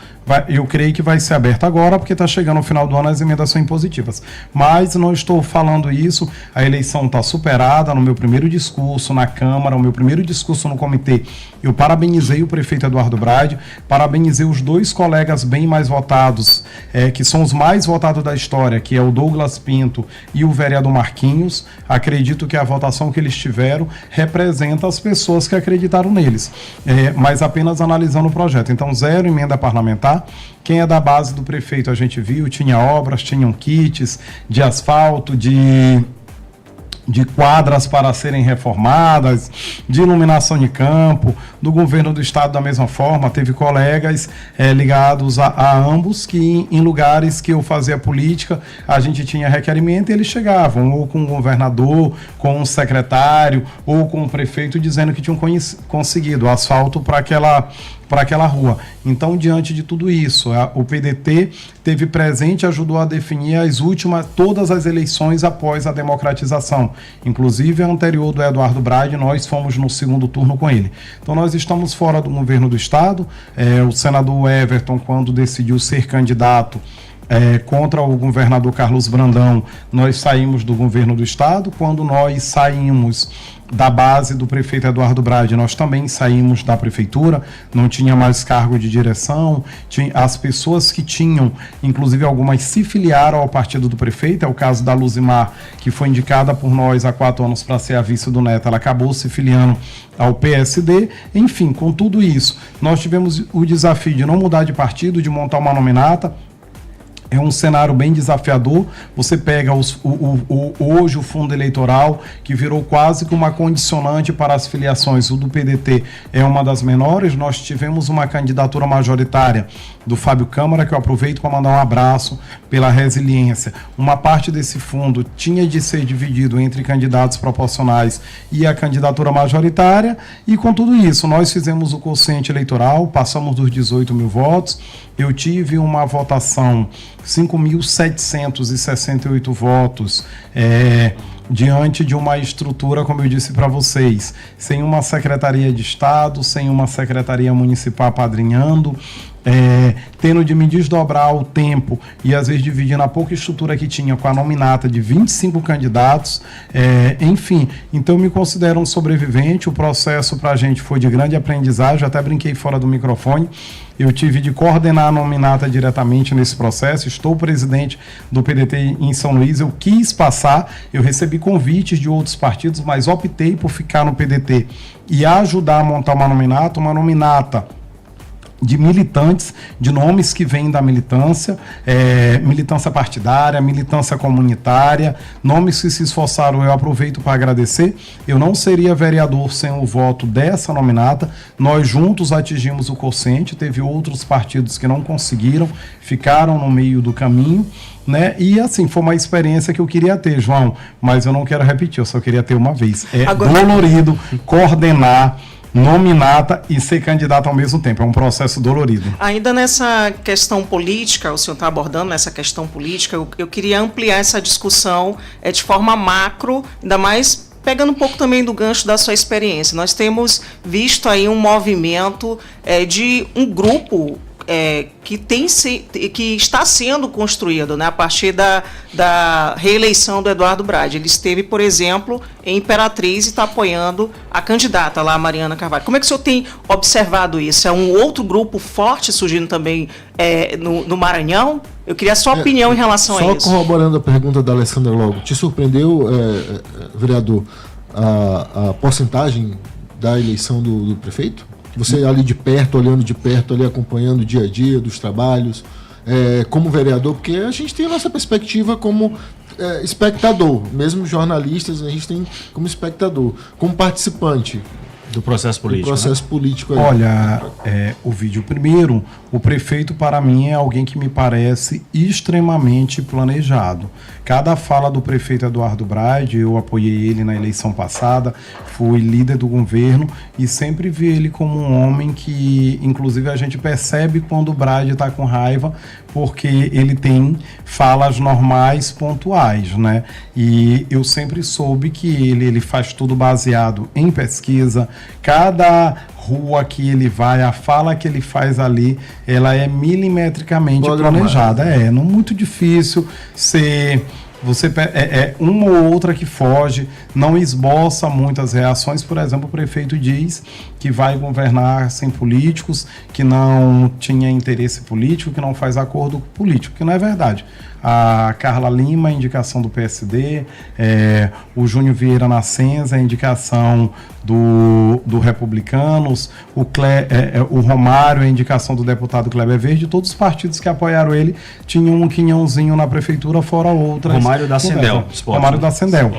Eu creio que vai ser aberto agora, porque está chegando ao final do ano, as emendas são impositivas. Mas não estou falando isso, a eleição está superada. No meu primeiro discurso na Câmara, o meu primeiro discurso no comitê, eu parabenizei o prefeito Eduardo Braide, parabenizei os dois colegas bem mais votados, que são os mais votados da história, que é o Douglas Pinto e o vereador Marquinhos. Acredito que a votação que eles tiveram representa as pessoas que acreditaram neles, mas apenas analisando o projeto. Então, 0 emenda parlamentar. Quem é da base do prefeito, a gente viu, tinha obras, tinham kits de asfalto, de quadras para serem reformadas, de iluminação de campo. Do governo do estado da mesma forma, teve colegas ligados a ambos, que em lugares que eu fazia política, a gente tinha requerimento e eles chegavam, ou com o governador, com o secretário, ou com o prefeito, dizendo que tinham conseguido asfalto para aquela rua. Então, diante de tudo isso, o PDT teve presente e ajudou a definir todas as eleições após a democratização. Inclusive, a anterior do Eduardo Braide, nós fomos no segundo turno com ele. Então, nós estamos fora do governo do estado. O senador Everton, quando decidiu ser candidato contra o governador Carlos Brandão, nós saímos do governo do estado. Quando nós saímos da base do prefeito Eduardo Braide, nós também saímos da prefeitura, não tinha mais cargo de direção, as pessoas que tinham, inclusive algumas se filiaram ao partido do prefeito, é o caso da Luzimar, que foi indicada por nós há 4 anos para ser a vice do Neto, ela acabou se filiando ao PSD. Enfim, com tudo isso, nós tivemos o desafio de não mudar de partido, de montar uma nominata. É um cenário bem desafiador. Você pega hoje o fundo eleitoral, que virou quase que uma condicionante para as filiações. O do PDT é uma das menores. Nós tivemos uma candidatura majoritária do Fábio Câmara, que eu aproveito para mandar um abraço pela resiliência. Uma parte desse fundo tinha de ser dividido entre candidatos proporcionais e a candidatura majoritária. E com tudo isso, nós fizemos o quociente eleitoral, passamos dos 18 mil votos. Eu tive uma votação 5.768 votos diante de uma estrutura, como eu disse para vocês, sem uma Secretaria de Estado, sem uma Secretaria Municipal apadrinhando, tendo de me desdobrar o tempo e às vezes dividindo a pouca estrutura que tinha com a nominata de 25 candidatos, enfim, então eu me considero um sobrevivente. O processo para a gente foi de grande aprendizagem, até brinquei fora do microfone. Eu tive de coordenar a nominata diretamente nesse processo, estou presidente do PDT em São Luís, eu quis passar, eu recebi convites de outros partidos, mas optei por ficar no PDT e ajudar a montar uma nominata de militantes, de nomes que vêm da militância, militância partidária, militância comunitária, nomes que se esforçaram. Eu aproveito para agradecer. Eu não seria vereador sem o voto dessa nominata. Nós juntos atingimos o quociente, teve outros partidos que não conseguiram, ficaram no meio do caminho, né? E assim, foi uma experiência que eu queria ter, João, mas eu não quero repetir, eu só queria ter uma vez. Dolorido coordenar nominata e ser candidato ao mesmo tempo. É um processo dolorido. Ainda nessa questão política, o senhor está abordando essa questão política, eu queria ampliar essa discussão de forma macro, ainda mais pegando um pouco também do gancho da sua experiência. Nós temos visto aí um movimento de um grupo que está sendo construído, né, a partir da reeleição do Eduardo Braide. Ele esteve, por exemplo, em Imperatriz e está apoiando a candidata lá, a Mariana Carvalho. Como é que o senhor tem observado isso? É um outro grupo forte surgindo também no Maranhão? Eu queria a sua opinião em relação a isso. Só corroborando a pergunta da Alessandra logo, te surpreendeu, vereador, a porcentagem da eleição do prefeito? Você ali de perto, olhando de perto, ali acompanhando o dia a dia dos trabalhos, como vereador, porque a gente tem a nossa perspectiva como espectador, mesmo jornalistas, a gente tem como espectador, como participante do processo político. Do processo político. Olha, o vídeo primeiro, o prefeito para mim é alguém que me parece extremamente planejado. Cada fala do prefeito Eduardo Braide, eu apoiei ele na eleição passada, fui líder do governo e sempre vi ele como um homem que, inclusive, a gente percebe quando o Braide está com raiva, porque ele tem falas normais, pontuais, né? E eu sempre soube que ele faz tudo baseado em pesquisa. Cada rua que ele vai, a fala que ele faz ali, ela é milimetricamente planejada. Não muito difícil ser... uma ou outra que foge, não esboça muitas reações. Por exemplo, o prefeito diz que vai governar sem políticos, que não tinha interesse político, que não faz acordo político, que não é verdade. A Carla Lima, a indicação do PSD, o Júnior Vieira Nascenza, a indicação do Republicanos, o Romário, a indicação do deputado Kleber Verde, todos os partidos que apoiaram ele tinham um quinhãozinho na prefeitura, fora outras. Romário da Sendel. Romário da Sendel.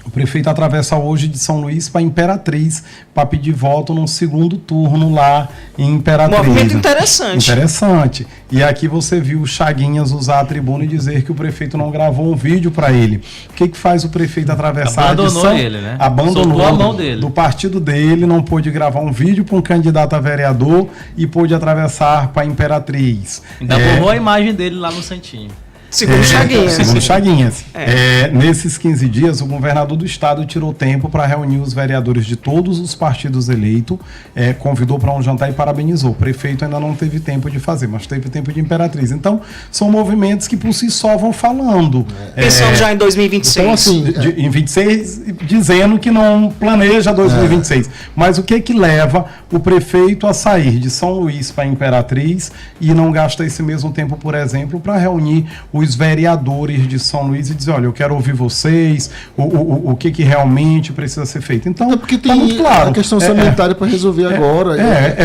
O prefeito atravessa hoje de São Luís para Imperatriz para pedir voto num segundo turno lá em Imperatriz. Movimento interessante. Interessante. E aqui você viu o Chaguinhas usar a tribuna e dizer que o prefeito não gravou um vídeo para ele. O que faz o prefeito atravessar Abandonou ele, né? Abandonou a mão dele. Do partido dele, não pôde gravar um vídeo para um candidato a vereador e pôde atravessar para Imperatriz. Ainda borrou a imagem dele lá no Santinho. Segundo Chaguinhas. Segundo Chaguinhas. Nesses 15 dias, o governador do estado tirou tempo para reunir os vereadores de todos os partidos eleitos, convidou para um jantar e parabenizou. O prefeito ainda não teve tempo de fazer, mas teve tempo de Imperatriz. Então, são movimentos que por si só vão falando. Pensando já em 2026. Então, assim, em 26, dizendo que não planeja 2026. Mas o que leva o prefeito a sair de São Luís para Imperatriz e não gasta esse mesmo tempo, por exemplo, para reunir os vereadores de São Luís e dizer, olha, eu quero ouvir vocês, o que realmente precisa ser feito. Então, é porque tem muito claro, a questão sanitária para resolver agora.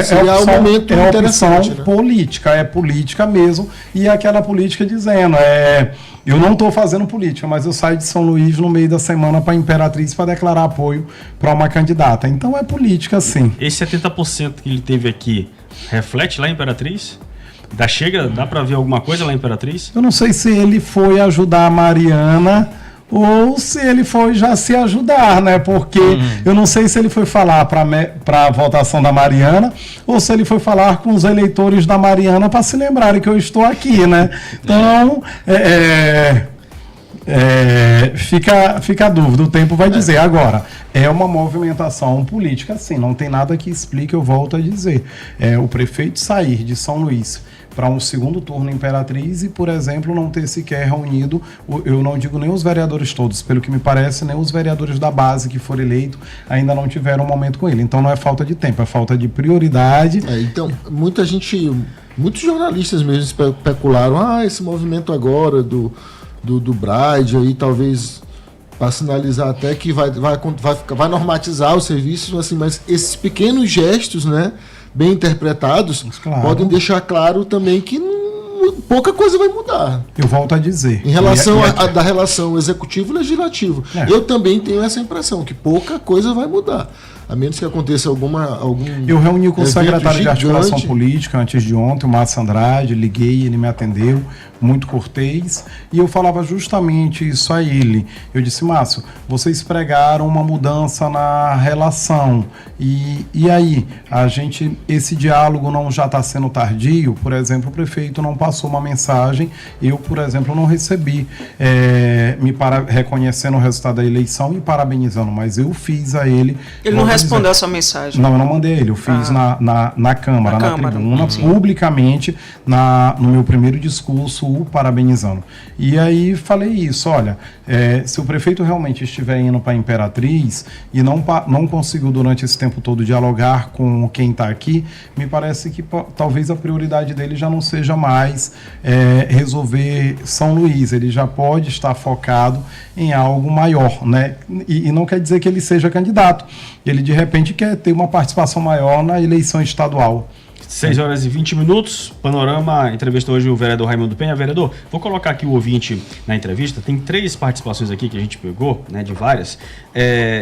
Seria um momento interessante. É opção política, é política mesmo, e é aquela política dizendo, eu não estou fazendo política, mas eu saio de São Luís no meio da semana para Imperatriz para declarar apoio para uma candidata. Então é política, sim. Esse 70% que ele teve aqui reflete lá em Imperatriz? Dá para ver alguma coisa lá em Imperatriz? Eu não sei se ele foi ajudar a Mariana ou se ele foi já se ajudar, né? Porque eu não sei se ele foi falar para a votação da Mariana ou se ele foi falar com os eleitores da Mariana para se lembrarem que eu estou aqui, né? Então, fica a dúvida, o tempo vai dizer. Agora, é uma movimentação política, sim, não tem nada que explique, eu volto a dizer. O prefeito sair de São Luís para um segundo turno em Imperatriz e, por exemplo, não ter sequer reunido, eu não digo nem os vereadores todos, pelo que me parece, nem os vereadores da base que foram eleitos ainda não tiveram um momento com ele. Então não é falta de tempo, é falta de prioridade. Então, muitos jornalistas mesmo especularam, esse movimento agora do Bride aí, talvez para sinalizar até que vai normatizar os serviços, assim, mas esses pequenos gestos, né, bem interpretados, podem deixar claro também que pouca coisa vai mudar. Eu volto a dizer. Em relação da relação executivo-legislativo. Eu também tenho essa impressão, que pouca coisa vai mudar. A menos que aconteça algum Eu reuni com o secretário de Articulação Política antes de ontem, o Márcio Andrade, liguei, ele me atendeu, muito cortês, e eu falava justamente isso a ele. Eu disse, Márcio, vocês pregaram uma mudança na relação, e aí, esse diálogo não já está sendo tardio? Por exemplo, o prefeito não passou uma mensagem, eu, por exemplo, não recebi, reconhecendo o resultado da eleição e parabenizando, mas eu fiz a ele. Ele não respondeu a sua mensagem? Não, eu não mandei ele, eu fiz na Câmara, na tribuna, publicamente, no meu primeiro discurso, o parabenizando. E aí falei isso, olha, se o prefeito realmente estiver indo para a Imperatriz e não conseguiu durante esse tempo todo dialogar com quem está aqui, me parece que talvez a prioridade dele já não seja mais resolver São Luís, ele já pode estar focado em algo maior, né? E não quer dizer que ele seja candidato, ele de repente quer ter uma participação maior na eleição estadual. 6 horas e 20 minutos, Panorama entrevistou hoje o vereador Raimundo Penha. Vereador, vou colocar aqui o ouvinte na entrevista, tem 3 participações aqui que a gente pegou, né, de várias,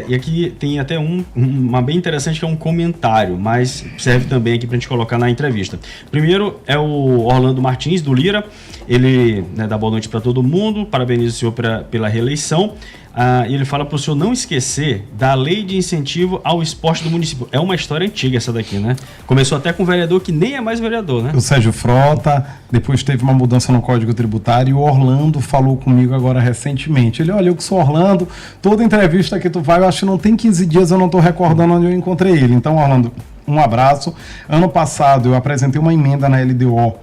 e aqui tem até uma bem interessante que é um comentário, mas serve também aqui pra gente colocar na entrevista. Primeiro é o Orlando Martins, do Lira, ele dá boa noite para todo mundo, parabeniza o senhor pela reeleição. E ele fala para o senhor não esquecer da lei de incentivo ao esporte do município. É uma história antiga essa daqui, né? Começou até com um vereador que nem é mais vereador, né? O Sérgio Frota, depois teve uma mudança no Código Tributário e o Orlando falou comigo agora recentemente. Ele, olha, eu que sou Orlando, toda entrevista que tu vai, eu acho que não tem 15 dias, eu não estou recordando onde eu encontrei ele. Então, Orlando, um abraço. Ano passado eu apresentei uma emenda na LDO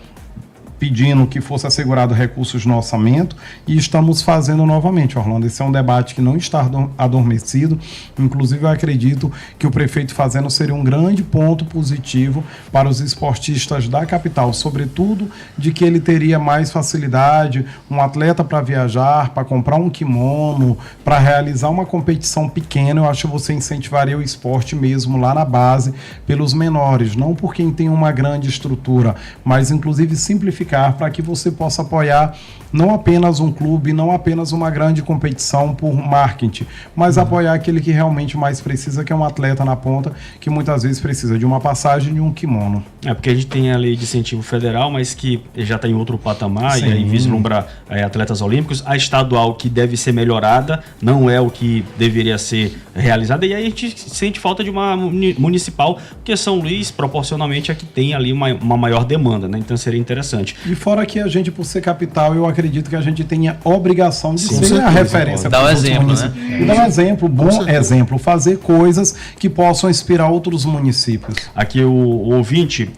pedindo que fosse assegurado recursos no orçamento e estamos fazendo novamente, Orlando. Esse é um debate que não está adormecido, inclusive eu acredito que o prefeito fazendo seria um grande ponto positivo para os esportistas da capital, sobretudo de que ele teria mais facilidade, um atleta para viajar, para comprar um kimono, para realizar uma competição pequena. Eu acho que você incentivaria o esporte mesmo lá na base, pelos menores, não por quem tem uma grande estrutura, mas inclusive simplificar para que você possa apoiar não apenas um clube, não apenas uma grande competição por marketing, mas apoiar aquele que realmente mais precisa, que é um atleta na ponta, que muitas vezes precisa de uma passagem e de um kimono. Porque a gente tem a lei de incentivo federal, mas que já está em outro patamar. Sim. E aí vislumbra atletas olímpicos. A estadual, que deve ser melhorada, não é o que deveria ser realizada, e aí a gente sente falta de uma municipal, porque São Luís, proporcionalmente, é que tem ali uma maior demanda, né? Então seria interessante. E fora que a gente, por ser capital, eu acredito que a gente tenha obrigação de ser a referência. Dar um exemplo, né? E dar um exemplo, bom exemplo, fazer coisas que possam inspirar outros municípios. Aqui o ouvinte,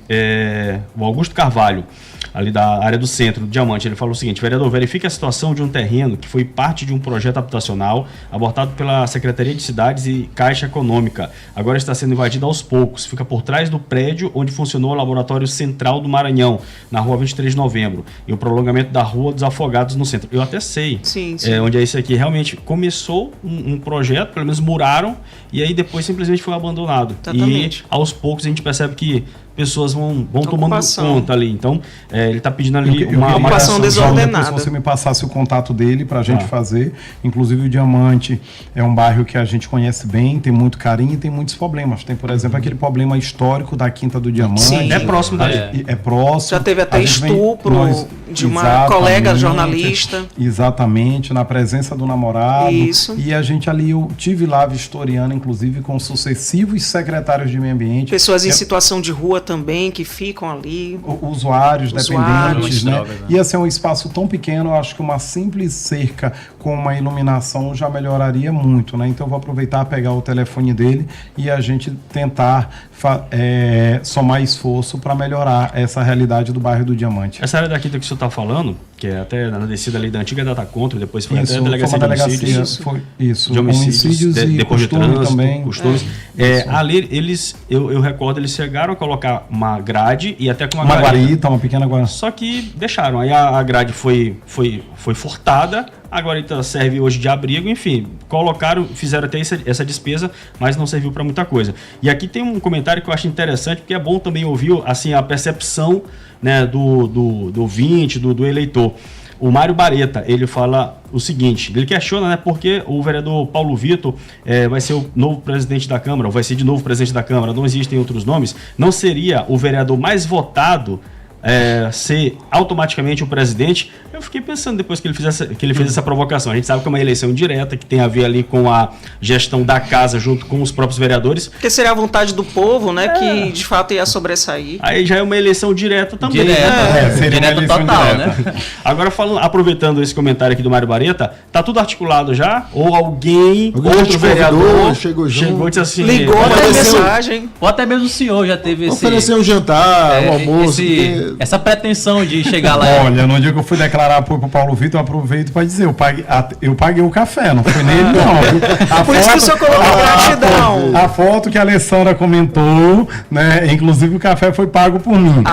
o Augusto Carvalho, ali da área do centro, do Diamante. Ele falou o seguinte: vereador, verifique a situação de um terreno que foi parte de um projeto habitacional abortado pela Secretaria de Cidades e Caixa Econômica. Agora está sendo invadido aos poucos. Fica por trás do prédio onde funcionou o Laboratório Central do Maranhão, na rua 23 de novembro, e o prolongamento da Rua dos Afogados no centro. Eu até sei onde é isso aqui. Realmente começou um projeto, pelo menos muraram, e aí depois simplesmente foi abandonado. Exatamente. E aos poucos a gente percebe que pessoas vão tomando conta ali. Então, ele está pedindo ali uma ocupação desordenada. Se você me passasse o contato dele para a gente fazer. Inclusive, o Diamante é um bairro que a gente conhece bem, tem muito carinho e tem muitos problemas. Tem, por exemplo, aquele problema histórico da Quinta do Diamante. Sim, é próximo dali. É próximo. Já teve até estupro de uma colega jornalista. Exatamente, na presença do namorado. Isso. E a gente ali, eu tive lá vistoriando, inclusive, com sucessivos secretários de meio ambiente. Pessoas em situação de rua também, que ficam ali. Usuários dependentes, né? E assim, um espaço tão pequeno, eu acho que uma simples cerca com uma iluminação já melhoraria muito, né? Então eu vou aproveitar, pegar o telefone dele e a gente tentar somar esforço para melhorar essa realidade do bairro do Diamante. Essa área daqui que o senhor está falando, que é até na descida ali da antiga Data Contra, depois foi isso, até a delegacia de homicídios. De homicídios e depois de costume trânsito, também. Costumes. Ali, eu recordo, eles chegaram a colocar uma grade e até com uma guarita, uma pequena guarita. Só que deixaram. Aí a grade foi furtada, a guarita serve hoje de abrigo, enfim, fizeram até essa despesa, mas não serviu para muita coisa. E aqui tem um comentário que eu acho interessante, porque é bom também ouvir assim, a percepção, né, do ouvinte, do eleitor. O Mário Bareta, ele fala o seguinte, ele questiona, né, porque o vereador Paulo Vitor vai ser o novo presidente da Câmara, ou vai ser de novo presidente da Câmara, não existem outros nomes, não seria o vereador mais votado ser automaticamente o presidente? Eu fiquei pensando depois que ele fez essa provocação. A gente sabe que é uma eleição indireta, que tem a ver ali com a gestão da casa junto com os próprios vereadores. Porque seria a vontade do povo, né, que de fato ia sobressair. Aí já é uma eleição direta também. Seria uma eleição total, direta. né? Agora, aproveitando esse comentário aqui do Mário Bareta, tá tudo articulado já? Ou alguém outro vereador chegou e disse assim... Ligou a mensagem. Ou até mesmo o senhor já teve oferecer um jantar, um almoço. Essa pretensão de chegar lá. Olha, no dia que eu fui declarar apoio pro Paulo Vitor, eu aproveito para dizer, eu paguei o café, não foi nele não. Por isso que o senhor colocou gratidão. A foto que a Alessandra comentou, né, inclusive o café foi pago por mim.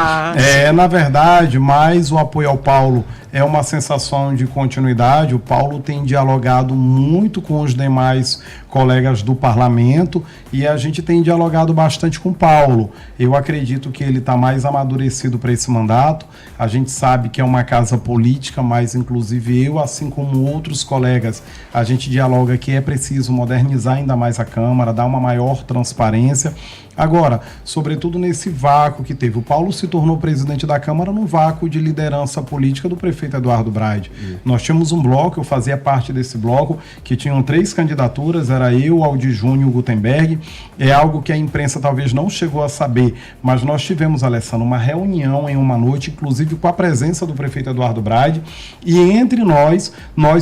Na verdade, mais o apoio ao Paulo é uma sensação de continuidade. O Paulo tem dialogado muito com os demais colegas do parlamento e a gente tem dialogado bastante com o Paulo. Eu acredito que ele está mais amadurecido para esse mandato. A gente sabe que é uma casa política, mas inclusive eu, assim como outros colegas, a gente dialoga que é preciso modernizar ainda mais a Câmara, dar uma maior transparência. Agora, sobretudo nesse vácuo que teve, o Paulo se tornou presidente da Câmara no vácuo de liderança política do prefeito Eduardo Braide. Nós tínhamos um bloco, eu fazia parte desse bloco, que tinham 3 candidaturas, era eu, Aldir Júnior e o Gutenberg. É algo que a imprensa talvez não chegou a saber, mas nós tivemos, Alessandro, uma reunião em uma noite, inclusive com a presença do prefeito Eduardo Braide, e entre nós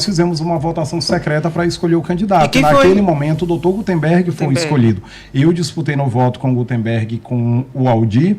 fizemos uma votação secreta para escolher o candidato. Naquele momento, o doutor Gutenberg foi o escolhido. Eu disputei no voto com o Gutenberg e com o Aldir.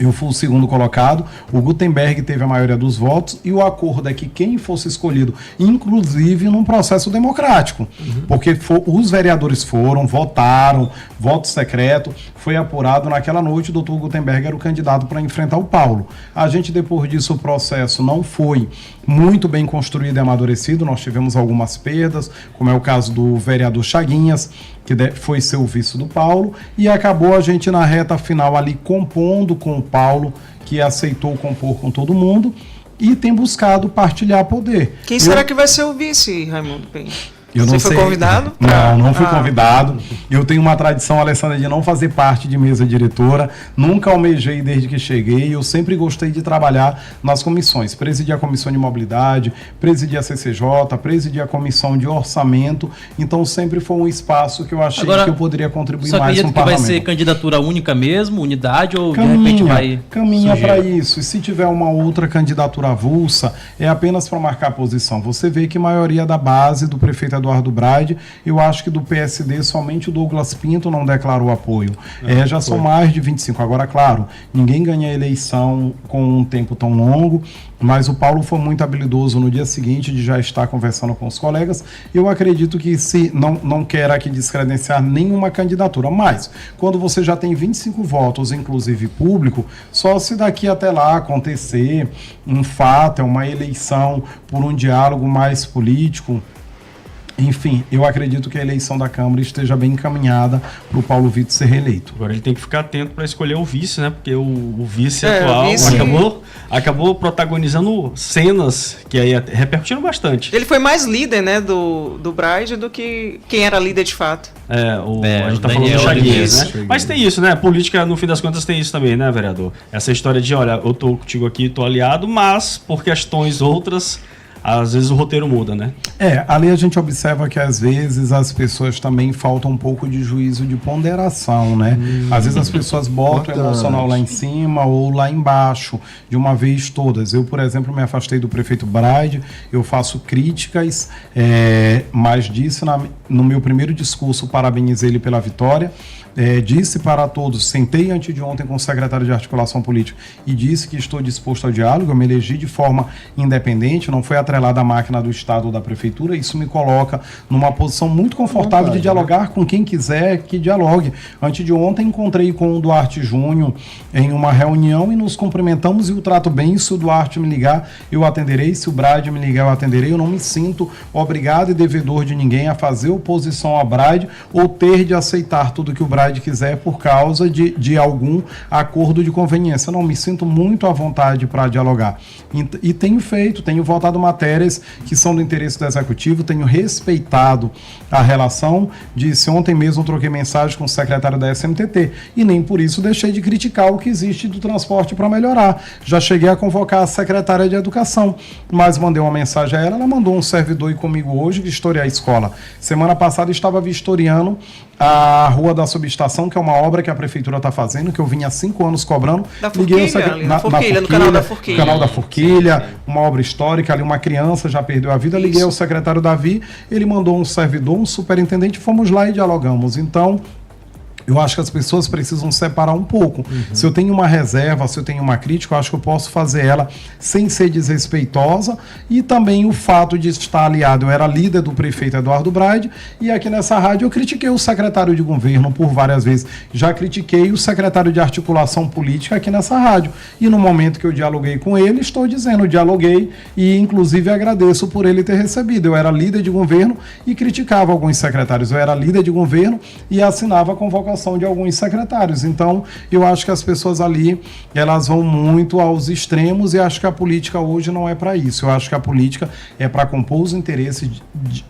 Eu fui o segundo colocado, o Gutenberg teve a maioria dos votos e o acordo é que quem fosse escolhido, inclusive num processo democrático, porque os vereadores votaram, voto secreto, foi apurado naquela noite, o doutor Gutenberg era o candidato para enfrentar o Paulo. A gente, depois disso, o processo não foi muito bem construído e amadurecido, nós tivemos algumas perdas, como é o caso do vereador Chaguinhas, que foi ser o vice do Paulo, e acabou a gente na reta final ali compondo com o Paulo, que aceitou compor com todo mundo, e tem buscado partilhar poder. Quem será que vai ser o vice, Raimundo Penha? Você foi convidado? Não fui convidado. Eu tenho uma tradição, Alessandra, de não fazer parte de mesa diretora. Nunca almejei desde que cheguei. Eu sempre gostei de trabalhar nas comissões. Presidi a comissão de mobilidade, presidi a CCJ, presidi a comissão de orçamento. Então sempre foi um espaço que eu achei que eu poderia contribuir mais com o parlamento. Vai ser candidatura única mesmo, unidade, ou de repente vai... Caminha para isso. E se tiver uma outra candidatura avulsa, é apenas para marcar posição. Você vê que a maioria da base do prefeito Eduardo Braide. Eu acho que do PSD somente o Douglas Pinto não declarou apoio. Já são mais de 25. Agora, claro, ninguém ganha a eleição com um tempo tão longo, mas o Paulo foi muito habilidoso no dia seguinte de já estar conversando com os colegas. Eu acredito que se não quer aqui descredenciar nenhuma candidatura, mas quando você já tem 25 votos, inclusive público, só se daqui até lá acontecer um fato, uma eleição por um diálogo mais político. Enfim, eu acredito que a eleição da Câmara esteja bem encaminhada para o Paulo Vitor ser reeleito. Agora ele tem que ficar atento para escolher o vice, né? Porque o vice atual acabou protagonizando cenas que aí repercutiram bastante. Ele foi mais líder, né, do Braide do que quem era líder de fato. A gente tá falando do Chaguinhas, né? Mas tem isso, né? Política, no fim das contas, tem isso também, né, vereador? Essa história de, olha, eu tô contigo aqui, tô aliado, mas por questões outras, às vezes o roteiro muda, né? Ali a gente observa que às vezes as pessoas também faltam um pouco de juízo de ponderação, né? Às vezes as pessoas botam o emocional lá em cima ou lá embaixo, de uma vez todas. Eu, por exemplo, me afastei do prefeito Braide, eu faço críticas, mas disse no meu primeiro discurso, parabenizei ele pela vitória. Disse para todos, sentei antes de ontem com o secretário de articulação política e disse que estou disposto ao diálogo. Eu me elegi de forma independente, não foi atrelada à máquina do Estado ou da Prefeitura. Isso me coloca numa posição muito confortável de dialogar com quem quiser que dialogue. Antes de ontem encontrei com o Duarte Júnior em uma reunião e nos cumprimentamos, e o trato bem. Se o Duarte me ligar, eu atenderei. Se o Braide me ligar, eu atenderei. Eu não me sinto obrigado e devedor de ninguém a fazer oposição a Braide ou ter de aceitar tudo que o Braide quiser por causa de algum acordo de conveniência. Eu não me sinto muito à vontade para dialogar. E tenho votado matérias que são do interesse do Executivo, tenho respeitado a relação. Disse ontem mesmo, troquei mensagem com o secretário da SMTT e nem por isso deixei de criticar o que existe do transporte para melhorar. Já cheguei a convocar a secretária de Educação, mas mandei uma mensagem a ela mandou um servidor ir comigo hoje vistoriar a escola. Semana passada estava vistoriando a Rua da Subestação, que é uma obra que a Prefeitura está fazendo, que eu vinha há 5 anos cobrando. Da Forquilha, no canal da Forquilha. Canal da Forquilha, uma obra histórica, ali uma criança já perdeu a vida. Liguei ao secretário Davi, ele mandou um servidor, um superintendente, fomos lá e dialogamos. Então, eu acho que as pessoas precisam separar um pouco. Se eu tenho uma reserva, se eu tenho uma crítica, eu acho que eu posso fazer ela sem ser desrespeitosa. E também o fato de estar aliado. Eu era líder do prefeito Eduardo Braide e aqui nessa rádio eu critiquei o secretário de governo por várias vezes. Já critiquei o secretário de articulação política aqui nessa rádio. E no momento que eu dialoguei com ele, estou dizendo, dialoguei e inclusive agradeço por ele ter recebido. Eu era líder de governo e criticava alguns secretários. Eu era líder de governo e assinava a convocação de alguns secretários. Então, eu acho que as pessoas ali, elas vão muito aos extremos e acho que a política hoje não é para isso. Eu acho que a política é para compor os interesses,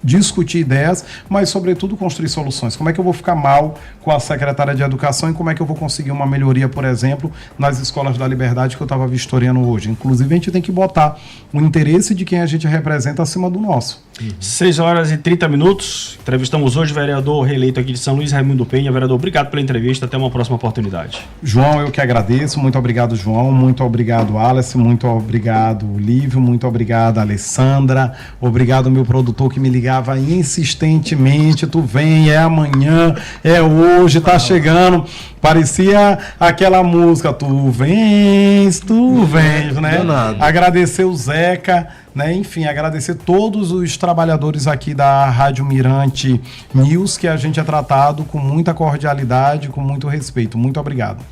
discutir ideias, mas, sobretudo, construir soluções. Como é que eu vou ficar mal com a secretária de Educação e como é que eu vou conseguir uma melhoria, por exemplo, nas escolas da Liberdade que eu estava vistoriando hoje? Inclusive, a gente tem que botar o interesse de quem a gente representa acima do nosso. 6h30. Entrevistamos hoje o vereador reeleito aqui de São Luís, Raimundo Penha. Vereador, obrigado pela entrevista. Até uma próxima oportunidade. João, eu que agradeço. Muito obrigado, João. Muito obrigado, Alice. Muito obrigado, Lívio. Muito obrigado, Alessandra. Obrigado, meu produtor que me ligava insistentemente. Tu vem, é amanhã, é hoje, tá chegando. Parecia aquela música, tu vens, né? Agradecer o Zeca, né? Enfim, agradecer todos os trabalhadores aqui da Rádio Mirante News, que a gente é tratado com muita cordialidade, com muito respeito. Muito obrigado.